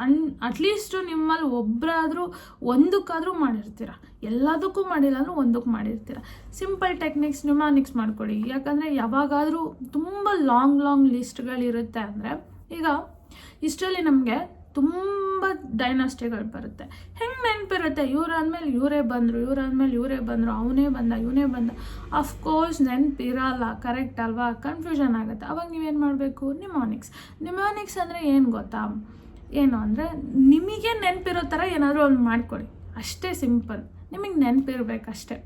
ಅಟ್ಲೀಸ್ಟು ನಿಮ್ಮಲ್ಲಿ ಒಬ್ಬರಾದರೂ ಒಂದಕ್ಕಾದರೂ ಮಾಡಿರ್ತೀರ. ಎಲ್ಲದಕ್ಕೂ ಮಾಡಿಲ್ಲ ಅಂದರೂ ಒಂದಕ್ಕೆ ಮಾಡಿರ್ತೀರ. ಸಿಂಪಲ್ ಟೆಕ್ನಿಕ್ಸ್ ನಿಮಾನಿಕ್ಸ್ ಮಾಡ್ಕೊಳ್ಳಿ. ಯಾಕಂದರೆ ಯಾವಾಗಾದರೂ ತುಂಬ ಲಾಂಗ್ ಲಿಸ್ಟ್ಗಳಿರುತ್ತೆ ಅಂದರೆ, ಈಗ ಇಷ್ಟರಲ್ಲಿ ನಮಗೆ ತುಂಬ ಡೈನಾಸ್ಟಿಗಳು ಬರುತ್ತೆ. ಹೆಂಗೆ ನೆನಪಿರುತ್ತೆ? ಇವರಾದ್ಮೇಲೆ ಇವರೇ ಬಂದರು, ಅವನೇ ಬಂದ. ಅಫ್ಕೋರ್ಸ್ ನೆನಪಿರಲ್ಲ, ಕರೆಕ್ಟ್ ಅಲ್ವಾ? ಕನ್ಫ್ಯೂಷನ್ ಆಗುತ್ತೆ. ಅವಾಗ ನೀವೇನು ಮಾಡಬೇಕು? ನಿಮಾನಿಕ್ಸ್ ಅಂದರೆ ಏನು ಗೊತ್ತಾ? ಏನು ಅಂದರೆ ನಿಮಗೆ ನೆನಪಿರೋ ಥರ ಏನಾದರೂ ಒಂದು ಮಾಡ್ಕೊಳ್ಳಿ, ಅಷ್ಟೇ. ಸಿಂಪಲ್, ನಿಮಗೆ ನೆನಪಿರ್ಬೇಕಷ್ಟೆ.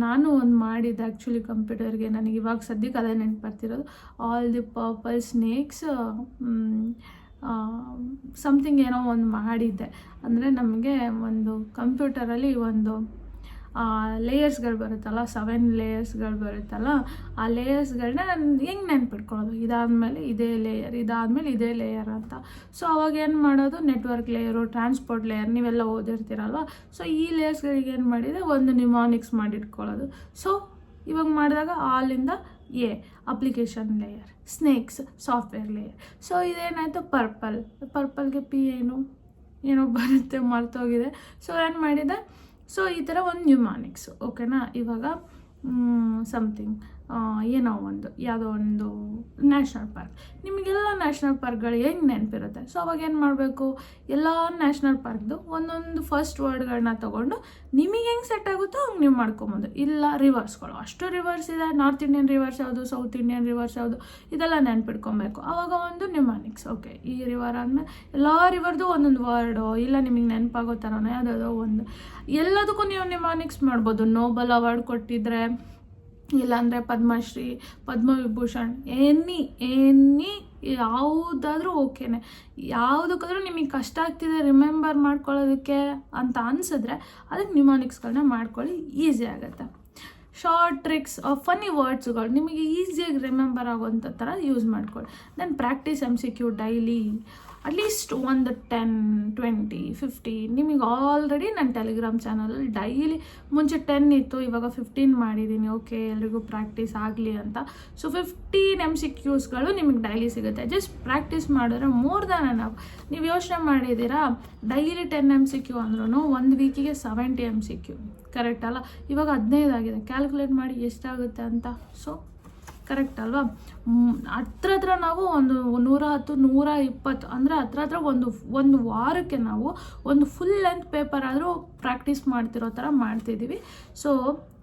ನಾನು ಒಂದು ಮಾಡಿದ್ದೆ ಆ್ಯಕ್ಚುಲಿ ಕಂಪ್ಯೂಟರ್ಗೆ. ನನಗೆ ಇವಾಗ ಸದ್ಯಕ್ಕೆ ಅದೇ ನೆನಪು ಬರ್ತಿರೋದು. All the purple snakes something ಏನೋ ಒಂದು ಮಾಡಿದ್ದೆ. ಅಂದರೆ ನಮಗೆ ಒಂದು ಕಂಪ್ಯೂಟರಲ್ಲಿ ಒಂದು ಲೇಯರ್ಸ್ಗಳು ಬರುತ್ತಲ್ಲ, 7 ಲೇಯರ್ಸ್ಗಳು ಬರುತ್ತಲ್ಲ, ಆ ಲೇಯರ್ಸ್ಗಳನ್ನ ನಾನು ಹೆಂಗೆ ನೆನ್ಪಿಟ್ಕೊಳ್ಳೋದು? ಇದಾದಮೇಲೆ ಇದೇ ಲೇಯರ್ ಅಂತ. ಸೊ ಅವಾಗ ಏನು ಮಾಡೋದು? ನೆಟ್ವರ್ಕ್ ಲೇಯರು, ಟ್ರಾನ್ಸ್ಪೋರ್ಟ್ ಲೇಯರ್ ನೀವೆಲ್ಲ ಓದಿರ್ತೀರಲ್ವ. ಸೊ ಈ ಲೇಯರ್ಸ್ಗಳಿಗೆ ಏನು ಮಾಡಿದೆ? ಒಂದು ನಿಮಾನಿಕ್ಸ್ ಮಾಡಿಟ್ಕೊಳ್ಳೋದು. ಸೊ ಇವಾಗ ಮಾಡಿದಾಗ ಆಲಿಂದ application layer, snakes software layer. So ಇದೇನಾಯಿತು? ಪರ್ಪಲ್ಗೆ ಪಿ ಏನೋ ಬರುತ್ತೆ, ಮರ್ತೋಗಿದೆ. ಸೊ ಏನು ಮಾಡಿದೆ? ಸೊ ಈ ಥರ ಒಂದು ನ್ಯೂಮಾನಿಕ್ಸ್. ಓಕೆನಾ? ಇವಾಗ ಸಮಥಿಂಗ್ ಏನೋ ಯಾವುದೋ ಒಂದು ನ್ಯಾಷನಲ್ ಪಾರ್ಕ್. ನಿಮಗೆಲ್ಲ ನ್ಯಾಷನಲ್ ಪಾರ್ಕ್ಗಳು ಹೆಂಗೆ ನೆನಪಿರುತ್ತೆ? ಸೊ ಅವಾಗ ಏನು ಮಾಡಬೇಕು, ಎಲ್ಲ ನ್ಯಾಷನಲ್ ಪಾರ್ಕ್ದು ಒಂದೊಂದು ಫಸ್ಟ್ ವರ್ಡ್ಗಳನ್ನ ತೊಗೊಂಡು ನಿಮಗೆ ಹೆಂಗೆ ಸೆಟ್ ಆಗುತ್ತೋ ಹಂಗೆ ನೀವು ಮಾಡ್ಕೊಬೋದು. ಇಲ್ಲ ರಿವರ್ಸ್ಗಳು, ಅಷ್ಟು ರಿವರ್ಸ್ ಇದೆ, ನಾರ್ತ್ ಇಂಡಿಯನ್ ರಿವರ್ಸ್ ಯಾವುದು, ಸೌತ್ ಇಂಡಿಯನ್ ರಿವರ್ಸ್ ಯಾವುದು, ಇದೆಲ್ಲ ನೆನ್ಪಿಟ್ಕೊಬೇಕು. ಆವಾಗ ಒಂದು ನಿಮಾನಿಕ್ಸ್. ಓಕೆ, ಈ ರಿವರ್ ಆದಮೇಲೆ ಎಲ್ಲ ರಿವರ್ದು ಒಂದೊಂದು ವರ್ಡು, ಇಲ್ಲ ನಿಮಗೆ ನೆನಪಾಗೋ ಥರನೇ ಯಾವುದಾದೋ ಒಂದು, ಎಲ್ಲದಕ್ಕೂ ನೀವು ನಿಮಾನಿಕ್ಸ್ ಮಾಡ್ಬೋದು. ನೋಬಲ್ ಅವಾರ್ಡ್ ಕೊಟ್ಟಿದ್ರೆ, ಇಲ್ಲಾಂದರೆ ಪದ್ಮಶ್ರೀ, ಪದ್ಮವಿಭೂಷಣ್, ಎನಿ ಯಾವುದಾದ್ರೂ ಓಕೆನೆ. ಯಾವುದಕ್ಕಾದ್ರೂ ನಿಮಗೆ ಕಷ್ಟ ಆಗ್ತಿದೆ ರಿಮೆಂಬರ್ ಮಾಡ್ಕೊಳ್ಳೋದಕ್ಕೆ ಅಂತ ಅನಿಸಿದ್ರೆ ಅದಕ್ಕೆ ನಿಮಾನಿಕ್ಸ್ಗಳನ್ನ ಮಾಡ್ಕೊಳ್ಳಿ, ಈಸಿ ಆಗುತ್ತೆ. ಶಾರ್ಟ್ ಟ್ರಿಕ್ಸ್, ಫನ್ನಿ ವರ್ಡ್ಸ್ಗಳು ನಿಮಗೆ ಈಸಿಯಾಗಿ ರಿಮೆಂಬರ್ ಆಗೋಂಥ ಥರ ಯೂಸ್ ಮಾಡ್ಕೊಳ್ಳಿ. Then practice MCQ daily, at least ಒಂದು 10, 20, 50. ನಿಮಗೆ ಆಲ್ರೆಡಿ ನನ್ನ ಟೆಲಿಗ್ರಾಮ್ ಚಾನಲಲ್ಲಿ ಡೈಲಿ ಮುಂಚೆ 10 ಇತ್ತು, ಇವಾಗ 15 ಮಾಡಿದ್ದೀನಿ. ಓಕೆ, ಎಲ್ರಿಗೂ ಪ್ರಾಕ್ಟೀಸ್ ಆಗಲಿ ಅಂತ. ಸೊ 15 MCQಸ್ಗಳು ನಿಮಗೆ ಡೈಲಿ ಸಿಗುತ್ತೆ. ಜಸ್ಟ್ ಪ್ರಾಕ್ಟೀಸ್ ಮಾಡಿದ್ರೆ ಮೋರ್ ದ್ಯಾನ್ ಎನಫ್. ನೀವು ಯೋಚನೆ ಮಾಡಿದ್ದೀರಾ, ಡೈಲಿ 10 MCQ ಅಂದ್ರೂ ಒಂದು ವೀಕಿಗೆ 70 MCQ, ಕರೆಕ್ಟ್ ಅಲ್ಲ? ಇವಾಗ 15 ಆಗಿದೆ, ಕ್ಯಾಲ್ಕುಲೇಟ್ ಮಾಡಿ ಎಷ್ಟಾಗುತ್ತೆ ಅಂತ. ಸೊ ಕರೆಕ್ಟ್ ಅಲ್ವಾ? ಹತ್ರ ನಾವು ಒಂದು 110, 120 ಅಂದರೆ ಹತ್ರ ಒಂದು ವಾರಕ್ಕೆ ನಾವು ಒಂದು ಫುಲ್ ಲೆಂತ್ ಪೇಪರ್ ಆದರೂ ಪ್ರಾಕ್ಟೀಸ್ ಮಾಡ್ತಿರೋ ಥರ ಮಾಡ್ತಿದ್ದೀವಿ. ಸೊ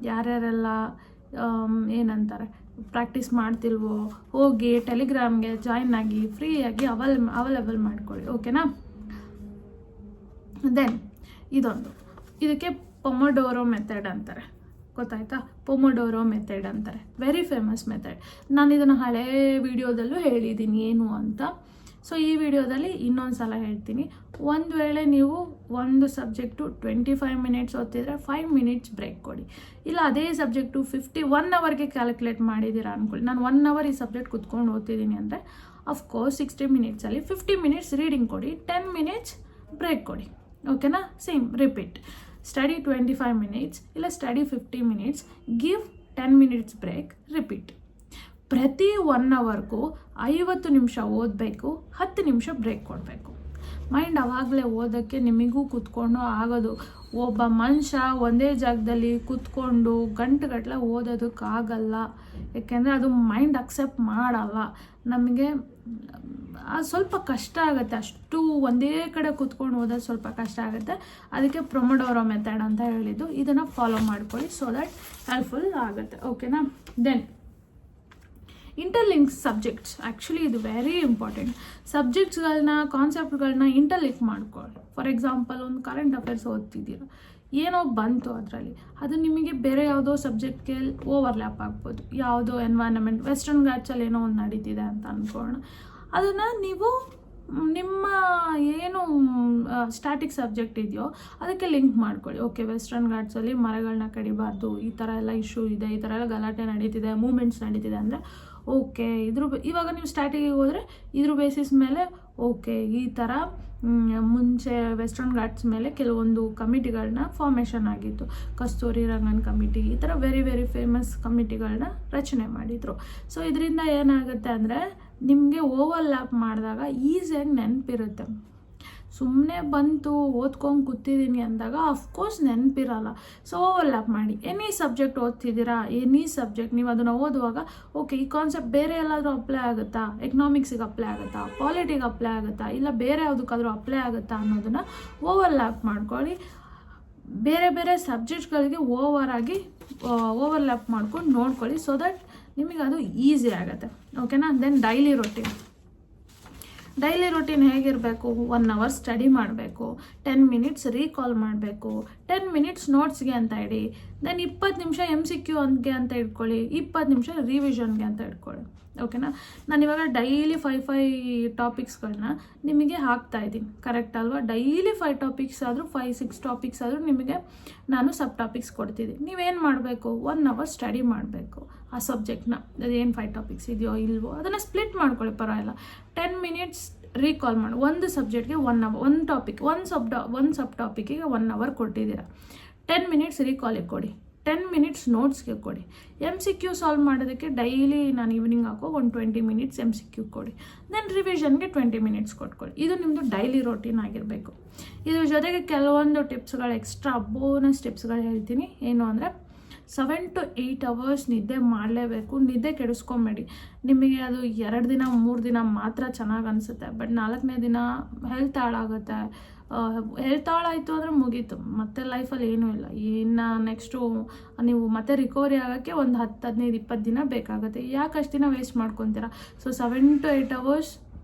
ಯಾರ್ಯಾರೆಲ್ಲ ಏನಂತಾರೆ ಪ್ರಾಕ್ಟೀಸ್ ಮಾಡ್ತಿಲ್ವೋ ಹೋಗಿ ಟೆಲಿಗ್ರಾಮ್ಗೆ ಜಾಯಿನ್ ಆಗಿ ಫ್ರೀಯಾಗಿ ಅವೈಲೇಬಲ್ ಮಾಡ್ಕೊಳ್ಳಿ, ಓಕೆನಾ? ದೆನ್ ಇದಕ್ಕೆ ಪೊಮೊಡೋರೋ ಮೆಥಡ್ ಅಂತಾರೆ, ಗೊತ್ತಾಯ್ತಾ? ಪೊಮೊಡೋರೋ ಮೆಥಡ್ ಅಂತಾರೆ, ವೆರಿ ಫೇಮಸ್ ಮೆಥಡ್. ನಾನು ಇದನ್ನು ಹಳೇ ವಿಡಿಯೋದಲ್ಲೂ ಹೇಳಿದ್ದೀನಿ ಏನು ಅಂತ. ಸೊ ಈ ವಿಡಿಯೋದಲ್ಲಿ ಇನ್ನೊಂದು ಸಲ ಹೇಳ್ತೀನಿ. ಒಂದು ವೇಳೆ ನೀವು ಒಂದು ಸಬ್ಜೆಕ್ಟು 25 ಮಿನಿಟ್ಸ್ ಓದ್ತಿದ್ರೆ 5 ಮಿನಿಟ್ಸ್ ಬ್ರೇಕ್ ಕೊಡಿ. ಇಲ್ಲ ಅದೇ ಸಬ್ಜೆಕ್ಟು 1 ಅವರ್ಗೆ ಕ್ಯಾಲ್ಕುಲೇಟ್ ಮಾಡಿದ್ದೀರಾ ಅಂದ್ಕೊಳ್ಳಿ. ನಾನು 1 ಅವರ್ ಈ ಸಬ್ಜೆಕ್ಟ್ ಕುತ್ಕೊಂಡು ಓದ್ತಿದ್ದೀನಿ ಅಂದರೆ ಅಫ್ಕೋರ್ಸ್ 60 ಮಿನಿಟ್ಸಲ್ಲಿ 50 ಮಿನಿಟ್ಸ್ ರೀಡಿಂಗ್ ಕೊಡಿ, 10 ಮಿನಿಟ್ಸ್ ಬ್ರೇಕ್ ಕೊಡಿ, ಓಕೆನಾ? Same repeat. ಸ್ಟಡಿ 25 ಮಿನಿಟ್ಸ್ ಇಲ್ಲ study 50 minutes, give 10 minutes break, repeat. ಪ್ರತಿ 1 ಅವರ್ಗೂ 50 ನಿಮಿಷ ಓದಬೇಕು, 10 ನಿಮಿಷ ಬ್ರೇಕ್ ಕೊಡಬೇಕು. ಮೈಂಡ್ ಅವಾಗಲೇ ಓದೋಕ್ಕೆ ನಿಮಗೂ ಕೂತ್ಕೊಂಡು ಆಗೋದು. ಒಬ್ಬ ಮನುಷ್ಯ ಒಂದೇ ಜಾಗದಲ್ಲಿ ಕೂತ್ಕೊಂಡು ಗಂಟೆಗಟ್ಟಲೆ ಓದೋದಕ್ಕಾಗಲ್ಲ, ಯಾಕೆಂದರೆ ಅದು ಮೈಂಡ್ ಅಕ್ಸೆಪ್ಟ್ ಮಾಡಲ್ಲ. ನಮಗೆ ಸ್ವಲ್ಪ ಕಷ್ಟ ಆಗುತ್ತೆ, ಅಷ್ಟು ಒಂದೇ ಕಡೆ ಕೂತ್ಕೊಂಡು ಓದೋದು ಸ್ವಲ್ಪ ಕಷ್ಟ ಆಗುತ್ತೆ. ಅದಕ್ಕೆ ಪೊಮೊಡೋರೋ ಮೆಥಡ್ ಅಂತ ಹೇಳಿದ್ದು. ಇದನ್ನು ಫಾಲೋ ಮಾಡ್ಕೊಳ್ಳಿ, ಸೊ ದ್ಯಾಟ್ ಹೆಲ್ಪ್ಫುಲ್ ಆಗುತ್ತೆ, ಓಕೆನಾ? ದೆನ್ ಇಂಟರ್ಲಿಂಕ್ ಸಬ್ಜೆಕ್ಟ್ಸ್, ಆ್ಯಕ್ಚುಲಿ ಇದು ವೆರಿ ಇಂಪಾರ್ಟೆಂಟ್. ಸಬ್ಜೆಕ್ಟ್ಸ್ಗಳನ್ನ, ಕಾನ್ಸೆಪ್ಟ್ಗಳನ್ನ ಇಂಟರ್ಲಿಂಕ್ ಮಾಡ್ಕೊಳ್ಳಿ. ಫಾರ್ ಎಕ್ಸಾಂಪಲ್, ಒಂದು ಕರೆಂಟ್ ಅಫೇರ್ಸ್ ಓದ್ತಿದ್ದೀರ, ಏನೋ ಬಂತು ಅದರಲ್ಲಿ, ಅದು ನಿಮಗೆ ಬೇರೆ ಯಾವುದೋ ಸಬ್ಜೆಕ್ಟ್ಗೆ ಓವರ್ಲ್ಯಾಪ್ ಆಗ್ಬೋದು. ಯಾವುದೋ ಎನ್ವೈರನ್ಮೆಂಟ್, ವೆಸ್ಟರ್ನ್ ಘಾಟ್ಸಲ್ಲಿ ಏನೋ ಒಂದು ನಡೀತಿದೆ ಅಂತ ಅಂದ್ಕೊಳ್ಳೋಣ, ಅದನ್ನು ನೀವು ನಿಮ್ಮ ಏನು ಸ್ಟ್ಯಾಟಿಕ್ ಸಬ್ಜೆಕ್ಟ್ ಇದೆಯೋ ಅದಕ್ಕೆ ಲಿಂಕ್ ಮಾಡ್ಕೊಳ್ಳಿ. ಓಕೆ, ವೆಸ್ಟರ್ನ್ ಘಾಟ್ಸಲ್ಲಿ ಮರಗಳನ್ನ ಕಡಿಬಾರ್ದು, ಈ ಥರ ಎಲ್ಲ ಇಶ್ಯೂ ಇದೆ, ಈ ಥರ ಎಲ್ಲ ಗಲಾಟೆ ನಡೀತಿದೆ, ಮೂಮೆಂಟ್ಸ್ ನಡೀತಿದೆ ಅಂದರೆ ಓಕೆ, ಇವಾಗ ನೀವು ಸ್ಟ್ಯಾಟಿಗೆ ಹೋದರೆ ಇದ್ರ ಬೇಸಿಸ್ ಮೇಲೆ ಓಕೆ, ಈ ಥರ ಮುಂಚೆ ವೆಸ್ಟರ್ನ್ ಘಾಟ್ಸ್ ಮೇಲೆ ಕೆಲವೊಂದು ಕಮಿಟಿಗಳನ್ನ ಫಾರ್ಮೇಷನ್ ಆಗಿತ್ತು. ಕಸ್ತೂರಿ ರಂಗನ್ ಕಮಿಟಿ, ಈ ಥರ ವೆರಿ ವೆರಿ ಫೇಮಸ್ ಕಮಿಟಿಗಳನ್ನ ರಚನೆ ಮಾಡಿದರು. ಸೊ ಇದರಿಂದ ಏನಾಗುತ್ತೆ ಅಂದರೆ ನಿಮಗೆ ಓವರ್ಲ್ಯಾಪ್ ಮಾಡಿದಾಗ ಈಸಿಯಾಗಿ ನೆನಪಿರುತ್ತೆ. ಸುಮ್ಮನೆ ಬಂತು ಓದ್ಕೊಂಡು ಕೂತಿದ್ದೀನಿ ಅಂದಾಗ ಅಫ್ಕೋರ್ಸ್ ನೆನಪಿರಲ್ಲ. ಸೊ ಓವರ್ಲ್ಯಾಪ್ ಮಾಡಿ. ಎನಿ ಸಬ್ಜೆಕ್ಟ್ ಓದ್ತಿದ್ದೀರಾ, ಎನಿ ಸಬ್ಜೆಕ್ಟ್ ನೀವು ಅದನ್ನು ಓದುವಾಗ ಓಕೆ, ಈ ಕಾನ್ಸೆಪ್ಟ್ ಬೇರೆ ಎಲ್ಲಾದರೂ ಅಪ್ಲೈ ಆಗುತ್ತಾ, ಎಕನಾಮಿಕ್ಸಿಗೆ ಅಪ್ಲೈ ಆಗುತ್ತಾ, ಪಾಲಿಟಿಗೆ ಅಪ್ಲೈ ಆಗುತ್ತಾ, ಇಲ್ಲ ಬೇರೆ ಯಾವುದಕ್ಕಾದ್ರೂ ಅಪ್ಲೈ ಆಗುತ್ತಾ ಅನ್ನೋದನ್ನು ಓವರ್ಲ್ಯಾಪ್ ಮಾಡ್ಕೊಳ್ಳಿ. ಬೇರೆ ಬೇರೆ ಸಬ್ಜೆಕ್ಟ್ಗಳಿಗೆ ಓವರ್ಲ್ಯಾಪ್ ಮಾಡ್ಕೊಂಡು ನೋಡ್ಕೊಳ್ಳಿ, ಸೊ ದಟ್ ನಿಮಗೆ ಅದು ಈಸಿ ಆಗುತ್ತೆ, ಓಕೆನಾ? ದೆನ್ ಡೈಲಿ ರೊಟೀನ್ ಹೇಗಿರಬೇಕು? 1 ಅವರ್ ಸ್ಟಡಿ ಮಾಡಬೇಕು, 10 ಮಿನಿಟ್ಸ್ ರೀಕಾಲ್ ಮಾಡಬೇಕು, 10 ಮಿನಿಟ್ಸ್ ನೋಟ್ಸ್ಗೆ ಅಂತ ಇಡಿ. ದೆನ್ 20 ನಿಮಿಷ MCQ ಅಂತ ಇಟ್ಕೊಳ್ಳಿ, 20 ನಿಮಿಷ ರಿವಿಷನ್ಗೆ ಅಂತ ಇಟ್ಕೊಳ್ಳಿ, ಓಕೆನಾ? ನಾನಿವಾಗ ಡೈಲಿ 5 ಟಾಪಿಕ್ಸ್ಗಳನ್ನ ನಿಮಗೆ ಹಾಕ್ತಾ ಇದ್ದೀನಿ, ಕರೆಕ್ಟ್ ಅಲ್ವಾ? ಡೈಲಿ 5 ಟಾಪಿಕ್ಸ್ ಆದರೂ 5-6 ಟಾಪಿಕ್ಸ್ ಆದರೂ ನಿಮಗೆ ನಾನು ಸಬ್ ಟಾಪಿಕ್ಸ್ ಕೊಡ್ತಿದ್ದೀನಿ. ನೀವೇನು ಮಾಡಬೇಕು? 1 ಅವರ್ ಸ್ಟಡಿ ಮಾಡಬೇಕು ಆ ಸಬ್ಜೆಕ್ಟ್ನ. ಅದೇನು 5 ಟಾಪಿಕ್ಸ್ ಇದೆಯೋ ಇಲ್ವೋ ಅದನ್ನು ಸ್ಪ್ಲಿಟ್ ಮಾಡ್ಕೊಳ್ಳಿ, ಪರವಾಗಿಲ್ಲ. 10 ಮಿನಿಟ್ಸ್ ರೀಕಾಲ್ ಮಾಡಿ. ಒಂದು ಸಬ್ಜೆಕ್ಟ್ಗೆ 1 ಅವರ್, ಒಂದು ಟಾಪಿಕ್, ಒಂದು ಸಬ್ ಟಾಪಿಕ್ಕಿಗೆ 1 ಅವರ್ ಕೊಟ್ಟಿದ್ದೀರಾ. 10 ಮಿನಿಟ್ಸ್ ರೀಕಾಲಿಗೆ ಕೊಡಿ, 10 ಮಿನಿಟ್ಸ್ ನೋಟ್ಸ್ಗೆ ಕೊಡಿ. MCQ ಸಾಲ್ವ್ ಮಾಡೋದಕ್ಕೆ ಡೈಲಿ ನಾನು ಈವ್ನಿಂಗ್ ಹಾಕೋ ಒಂದು 20 ಮಿನಿಟ್ಸ್ MCQ ಕೊಡಿ. ದೆನ್ ರಿವಿಷನ್ಗೆ 20 ಮಿನಿಟ್ಸ್ ಕೊಟ್ಕೊಳ್ಳಿ. ಇದು ನಿಮ್ಮದು ಡೈಲಿ ರೊಟೀನ್ ಆಗಿರಬೇಕು. ಇದ್ರ ಜೊತೆಗೆ ಕೆಲವೊಂದು ಟಿಪ್ಸ್ಗಳು, ಎಕ್ಸ್ಟ್ರಾ ಬೋನಸ್ ಟಿಪ್ಸ್ಗಳು ಹೇಳ್ತೀನಿ. ಏನು ಅಂದರೆ 7 to 8 hours ನಿದ್ದೆ ಮಾಡಲೇಬೇಕು. ನಿದ್ದೆ ಕೆಡಿಸ್ಕೊಂಬೇಡಿ. ನಿಮಗೆ ಅದು 2 ದಿನ 3 ದಿನ ಮಾತ್ರ ಚೆನ್ನಾಗಿ ಅನಿಸುತ್ತೆ, ಬಟ್ 4ನೇ ದಿನ ಹೆಲ್ತ್ ಹಾಳಾಗುತ್ತೆ. ಹೆಲ್ತ್ ಹಾಳಾಯಿತು ಅಂದರೆ ಮುಗೀತು, ಮತ್ತೆ ಲೈಫಲ್ಲಿ ಏನೂ ಇಲ್ಲ. ಇನ್ನು ನೆಕ್ಸ್ಟು ನೀವು ಮತ್ತೆ ರಿಕವರಿ ಆಗೋಕ್ಕೆ ಒಂದು 10, 15, 20 ದಿನ ಬೇಕಾಗುತ್ತೆ. ಯಾಕೆ ಅಷ್ಟು ದಿನ ವೇಸ್ಟ್ ಮಾಡ್ಕೊತೀರಾ? ಸೊ 7 to 8 hours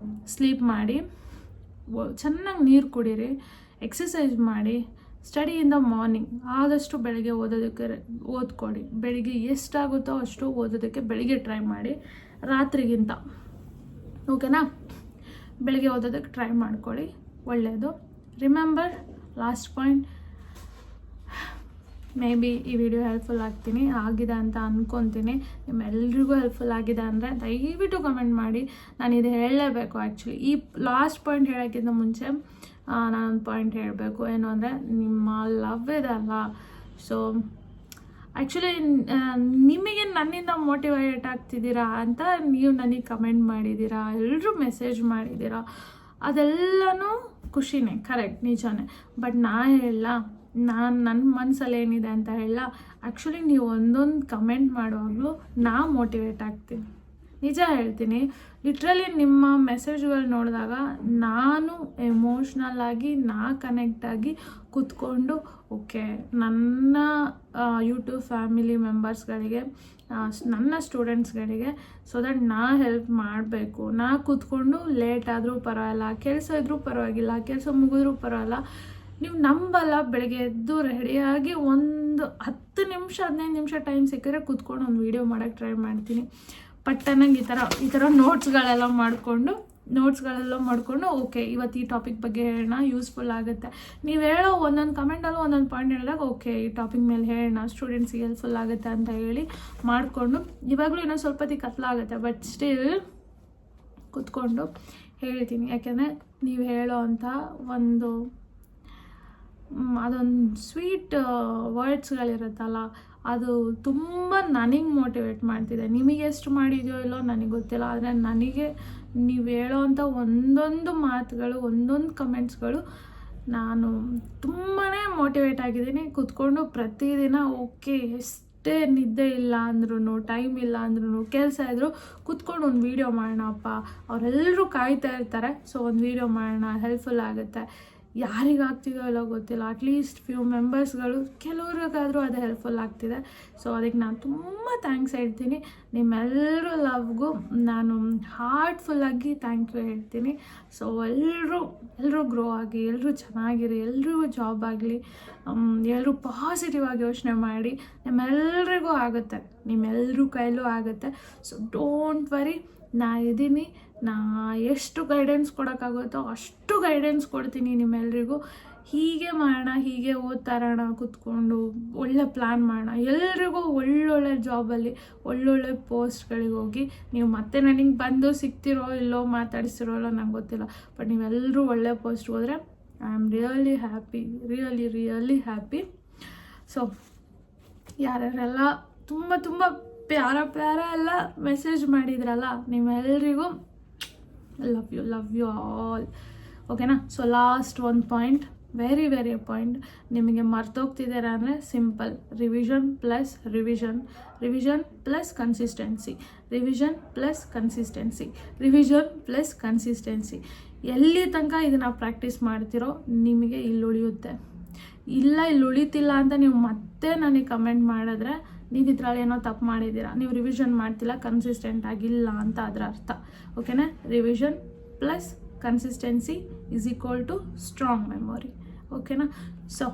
ಸ್ಲೀಪ್ ಮಾಡಿ, ಚೆನ್ನಾಗಿ ನೀರು ಕುಡೀರಿ, ಎಕ್ಸಸೈಸ್ ಮಾಡಿ, ಸ್ಟಡಿ ಇನ್ ದ ಮಾರ್ನಿಂಗ್. ಆದಷ್ಟು ಬೆಳಗ್ಗೆ ಓದ್ಕೊಡಿ. ಬೆಳಿಗ್ಗೆ ಎಷ್ಟಾಗುತ್ತೋ ಅಷ್ಟು ಓದೋದಕ್ಕೆ ಬೆಳಿಗ್ಗೆ ಟ್ರೈ ಮಾಡಿ, ರಾತ್ರಿಗಿಂತ. ಓಕೆನಾ? ಬೆಳಿಗ್ಗೆ ಓದೋದಕ್ಕೆ ಟ್ರೈ ಮಾಡ್ಕೊಳ್ಳಿ, ಒಳ್ಳೆಯದು. Remember, last point, may be ಈ ವಿಡಿಯೋ ಹೆಲ್ಪ್ಫುಲ್ ಆಗಿದೆ ಅಂತ ಅಂದ್ಕೊತೀನಿ. ನಿಮ್ಮೆಲ್ರಿಗೂ ಹೆಲ್ಪ್ಫುಲ್ ಆಗಿದೆ ಅಂದರೆ ದಯವಿಟ್ಟು ಕಮೆಂಟ್ ಮಾಡಿ. ನಾನು ಇದು ಹೇಳಲೇಬೇಕು. ಆ್ಯಕ್ಚುಲಿ ಈ ಲಾಸ್ಟ್ ಪಾಯಿಂಟ್ ಹೇಳೋಕ್ಕಿಂತ ಮುಂಚೆ ನಾನೊಂದು ಪಾಯಿಂಟ್ ಹೇಳಬೇಕು. ಏನು ಅಂದರೆ, ನಿಮ್ಮ ಲವ್ ಇದಲ್ಲ. ಸೊ ಆ್ಯಕ್ಚುಲಿ ನಿಮಗೆ ನನ್ನಿಂದ ಮೋಟಿವೇಟ್ ಆಗ್ತಿದ್ದೀರಾ ಅಂತ ನೀವು ನನಗೆ ಕಮೆಂಟ್ ಮಾಡಿದ್ದೀರಾ, ಎಲ್ಲರೂ ಮೆಸೇಜ್ ಮಾಡಿದ್ದೀರಾ, ಅದೆಲ್ಲನೂ ಖುಷಿನೇ, ಕರೆಕ್ಟ್, ನಿಜಾನೇ. ಬಟ್ ನನ್ನ ಮನಸ್ಸಲ್ಲಿ ಏನಿದೆ ಅಂತ ಹೇಳ, ಆ್ಯಕ್ಚುಲಿ ನೀವು ಒಂದೊಂದು ಕಮೆಂಟ್ ಮಾಡುವಾಗಲೂ ಮೋಟಿವೇಟ್ ಆಗ್ತೀನಿ. ನಿಜ ಹೇಳ್ತೀನಿ, ಲಿಟ್ರಲಿ ನಿಮ್ಮ ಮೆಸೇಜ್ಗಳು ನೋಡಿದಾಗ ನಾನು ಎಮೋಷ್ನಲ್ ಆಗಿ ಕನೆಕ್ಟ್ ಆಗಿ ಕೂತ್ಕೊಂಡು, ಓಕೆ, ನನ್ನ ಯೂಟ್ಯೂಬ್ ಫ್ಯಾಮಿಲಿ ಮೆಂಬರ್ಸ್ಗಳಿಗೆ, ನನ್ನ ಸ್ಟೂಡೆಂಟ್ಸ್ಗಳಿಗೆ, ಸೊ ದಟ್ ಹೆಲ್ಪ್ ಮಾಡಬೇಕು. ಕೂತ್ಕೊಂಡು ಲೇಟ್ ಆದರೂ ಪರವಾಗಿಲ್ಲ, ಕೆಲಸ ಇದ್ರೂ ಪರವಾಗಿಲ್ಲ, ಕೆಲಸ ಮುಗಿದ್ರೂ ಪರವಾಗಿಲ್ಲ, ನೀವು ನಂಬಲ್ಲ, ಬೆಳಗ್ಗೆ ಎದ್ದು ರೆಡಿಯಾಗಿ ಒಂದು 10 ನಿಮಿಷ 15 ನಿಮಿಷ ಟೈಮ್ ಸಿಕ್ಕಿದ್ರೆ ಕೂತ್ಕೊಂಡು ಒಂದು ವೀಡಿಯೋ ಮಾಡೋಕ್ಕೆ ಟ್ರೈ ಮಾಡ್ತೀನಿ. ಪಟ್ಟನಾಗಿ ಈ ಥರ ನೋಟ್ಸ್ಗಳೆಲ್ಲ ಮಾಡಿಕೊಂಡು ಓಕೆ, ಇವತ್ತು ಈ ಟಾಪಿಕ್ ಬಗ್ಗೆ ಹೇಳೋಣ, ಯೂಸ್ಫುಲ್ ಆಗುತ್ತೆ. ನೀವು ಹೇಳೋ ಒಂದೊಂದು ಕಮೆಂಟಲ್ಲೂ ಒಂದೊಂದು ಪಾಯಿಂಟ್ ಹೇಳಿದಾಗ, ಓಕೆ, ಈ ಟಾಪಿಕ್ ಮೇಲೆ ಹೇಳೋಣ, ಸ್ಟೂಡೆಂಟ್ಸಿಗೆ ಹೆಲ್ಪ್ಫುಲ್ ಆಗುತ್ತೆ ಅಂತ ಹೇಳಿ ಮಾಡಿಕೊಂಡು, ಇವಾಗಲೂ ಇನ್ನೂ ಸ್ವಲ್ಪ ಕತ್ಲಾಗುತ್ತೆ, ಬಟ್ ಸ್ಟಿಲ್ ಕೂತ್ಕೊಂಡು ಹೇಳ್ತೀನಿ. ಯಾಕೆಂದರೆ ನೀವು ಹೇಳೋ ಅಂಥ ಅದೊಂದು ಸ್ವೀಟ್ ವರ್ಡ್ಸ್ಗಳಿರುತ್ತಲ್ಲ, ಅದು ತುಂಬ ನನಗೆ ಮೋಟಿವೇಟ್ ಮಾಡ್ತಿದೆ. ನಿಮಗೆ ಎಷ್ಟು ಮಾಡಿದೆಯೋ ಇಲ್ಲೋ ನನಗೆ ಗೊತ್ತಿಲ್ಲ, ಆದರೆ ನನಗೆ ನೀವು ಹೇಳೋ ಅಂಥ ಒಂದೊಂದು ಮಾತುಗಳು, ಒಂದೊಂದು ಕಮೆಂಟ್ಸ್ಗಳು, ನಾನು ತುಂಬಾ ಮೋಟಿವೇಟ್ ಆಗಿದ್ದೀನಿ. ಕೂತ್ಕೊಂಡು ಪ್ರತಿದಿನ, ಓಕೆ, ಎಷ್ಟೇ ನಿದ್ದೆ ಇಲ್ಲ ಅಂದ್ರೂ, ಟೈಮ್ ಇಲ್ಲ ಅಂದ್ರೂ, ಕೆಲಸ ಇದ್ದರೂ ಕೂತ್ಕೊಂಡು ಒಂದು ವೀಡಿಯೋ ಮಾಡೋಣಪ್ಪ, ಅವರೆಲ್ಲರೂ ಕಾಯ್ತಾ ಇರ್ತಾರೆ. ಸೊ ಒಂದು ವೀಡಿಯೋ ಮಾಡೋಣ, ಹೆಲ್ಪ್ಫುಲ್ ಆಗುತ್ತೆ. ಯಾರಿಗಾಗ್ತಿದೋ ಇಲ್ಲ ಗೊತ್ತಿಲ್ಲ, ಅಟ್ಲೀಸ್ಟ್ ಫ್ಯೂ ಮೆಂಬರ್ಸ್ಗಳು, ಕೆಲವ್ರಿಗಾದರೂ ಅದು ಹೆಲ್ಪ್ಫುಲ್ ಆಗ್ತಿದೆ. ಸೊ ಅದಕ್ಕೆ ನಾನು ತುಂಬ ಥ್ಯಾಂಕ್ಸ್ ಹೇಳ್ತೀನಿ. ನಿಮ್ಮೆಲ್ಲರ ಲವ್ಗೂ ನಾನು ಹಾರ್ಟ್ಫುಲ್ಲಾಗಿ ಥ್ಯಾಂಕ್ ಯು ಹೇಳ್ತೀನಿ. ಸೊ ಎಲ್ಲರೂ ಗ್ರೋ ಆಗಿ, ಎಲ್ಲರೂ ಚೆನ್ನಾಗಿರಿ, ಎಲ್ರಿಗೂ ಜಾಬ್ ಆಗಲಿ, ಎಲ್ಲರೂ ಪಾಸಿಟಿವ್ ಆಗಿ ಯೋಚನೆ ಮಾಡಿ. ನಿಮ್ಮೆಲ್ಲರಿಗೂ ಆಗುತ್ತೆ, ನಿಮ್ಮೆಲ್ಲರೂ ಕೈಲೂ ಆಗುತ್ತೆ. ಸೊ ಡೋಂಟ್ ವರಿ, ಇದ್ದೀನಿ. ಎಷ್ಟು ಗೈಡೆನ್ಸ್ ಕೊಡೋಕ್ಕಾಗುತ್ತೋ ಅಷ್ಟು ಗೈಡೆನ್ಸ್ ಕೊಡ್ತೀನಿ ನಿಮ್ಮೆಲ್ರಿಗೂ. ಹೀಗೆ ಮಾಡೋಣ, ಹೀಗೆ ಓದ್ತಾ ಇರೋಣ, ಕೂತ್ಕೊಂಡು ಒಳ್ಳೆ ಪ್ಲ್ಯಾನ್ ಮಾಡೋಣ. ಎಲ್ರಿಗೂ ಒಳ್ಳೊಳ್ಳೆ ಜಾಬಲ್ಲಿ ಒಳ್ಳೊಳ್ಳೆ ಪೋಸ್ಟ್ಗಳಿಗೆ ಹೋಗಿ, ನೀವು ಮತ್ತೆ ನನಗೆ ಬಂದು ಸಿಗ್ತಿರೋ ಇಲ್ಲೋ, ಮಾತಾಡಿಸ್ತಿರೋ ಇಲ್ಲೋ ನಂಗೆ ಗೊತ್ತಿಲ್ಲ, ಬಟ್ ನೀವೆಲ್ಲರೂ ಒಳ್ಳೆ ಪೋಸ್ಟ್ಗೆ ಹೋದರೆ I am really happy, really happy. So ಯಾರ್ಯಾರೆಲ್ಲ ತುಂಬ ಪ್ಯಾರ ಎಲ್ಲ ಮೆಸೇಜ್ ಮಾಡಿದ್ರಲ್ಲ, ನಿಮ್ಮೆಲ್ಲರಿಗೂ ಲವ್ ಯು ಆಲ್. ಓಕೆನಾ? ಸೊ ಲಾಸ್ಟ್ ಒಂದು ಪಾಯಿಂಟ್, ವೆರಿ ಪಾಯಿಂಟ್, ನಿಮಗೆ ಮರ್ತೋಗ್ತಿದ್ದೀರಾ ಅಂದರೆ ಸಿಂಪಲ್, ರಿವಿಷನ್ ಪ್ಲಸ್ ಕನ್ಸಿಸ್ಟೆನ್ಸಿ. ಎಲ್ಲಿ ತನಕ ಇದನ್ನು ಪ್ರಾಕ್ಟೀಸ್ ಮಾಡ್ತಿರೋ ನಿಮಗೆ ಇಲ್ಲಿ ಉಳಿಯುತ್ತೆ. ಇಲ್ಲಿ ಉಳಿತಿಲ್ಲ ಅಂತ ನೀವು ಮತ್ತೆ ನನಗೆ ಕಮೆಂಟ್ ಮಾಡಿದ್ರೆ, ನೀವು ಇದರಲ್ಲಿ ಏನೋ ತಪ್ಪು ಮಾಡಿದ್ದೀರಾ, ನೀವು ರಿವಿಷನ್ ಮಾಡ್ತಿಲ್ಲ, ಕನ್ಸಿಸ್ಟೆಂಟ್ ಆಗಿಲ್ಲ ಅಂತ ಅದರ ಅರ್ಥ. ಓಕೆನಾ? Revision plus consistency is equal to strong memory. ಓಕೆನಾ? ಸೊ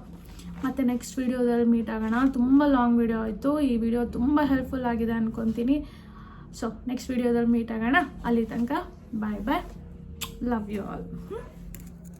ಮತ್ತು ನೆಕ್ಸ್ಟ್ ವೀಡಿಯೋದಲ್ಲಿ ಮೀಟ್ ಆಗೋಣ. ತುಂಬ ಲಾಂಗ್ ವೀಡಿಯೋ ಆಯಿತು, ಈ ವಿಡಿಯೋ ತುಂಬ ಹೆಲ್ಪ್ಫುಲ್ ಆಗಿದೆ ಅಂದ್ಕೊತೀನಿ. ಸೊ ನೆಕ್ಸ್ಟ್ ವೀಡಿಯೋದಲ್ಲಿ ಮೀಟ್ ಆಗೋಣ. ಅಲ್ಲಿ ತನಕ ಬಾಯ್, ಲವ್ ಯು ಆಲ್.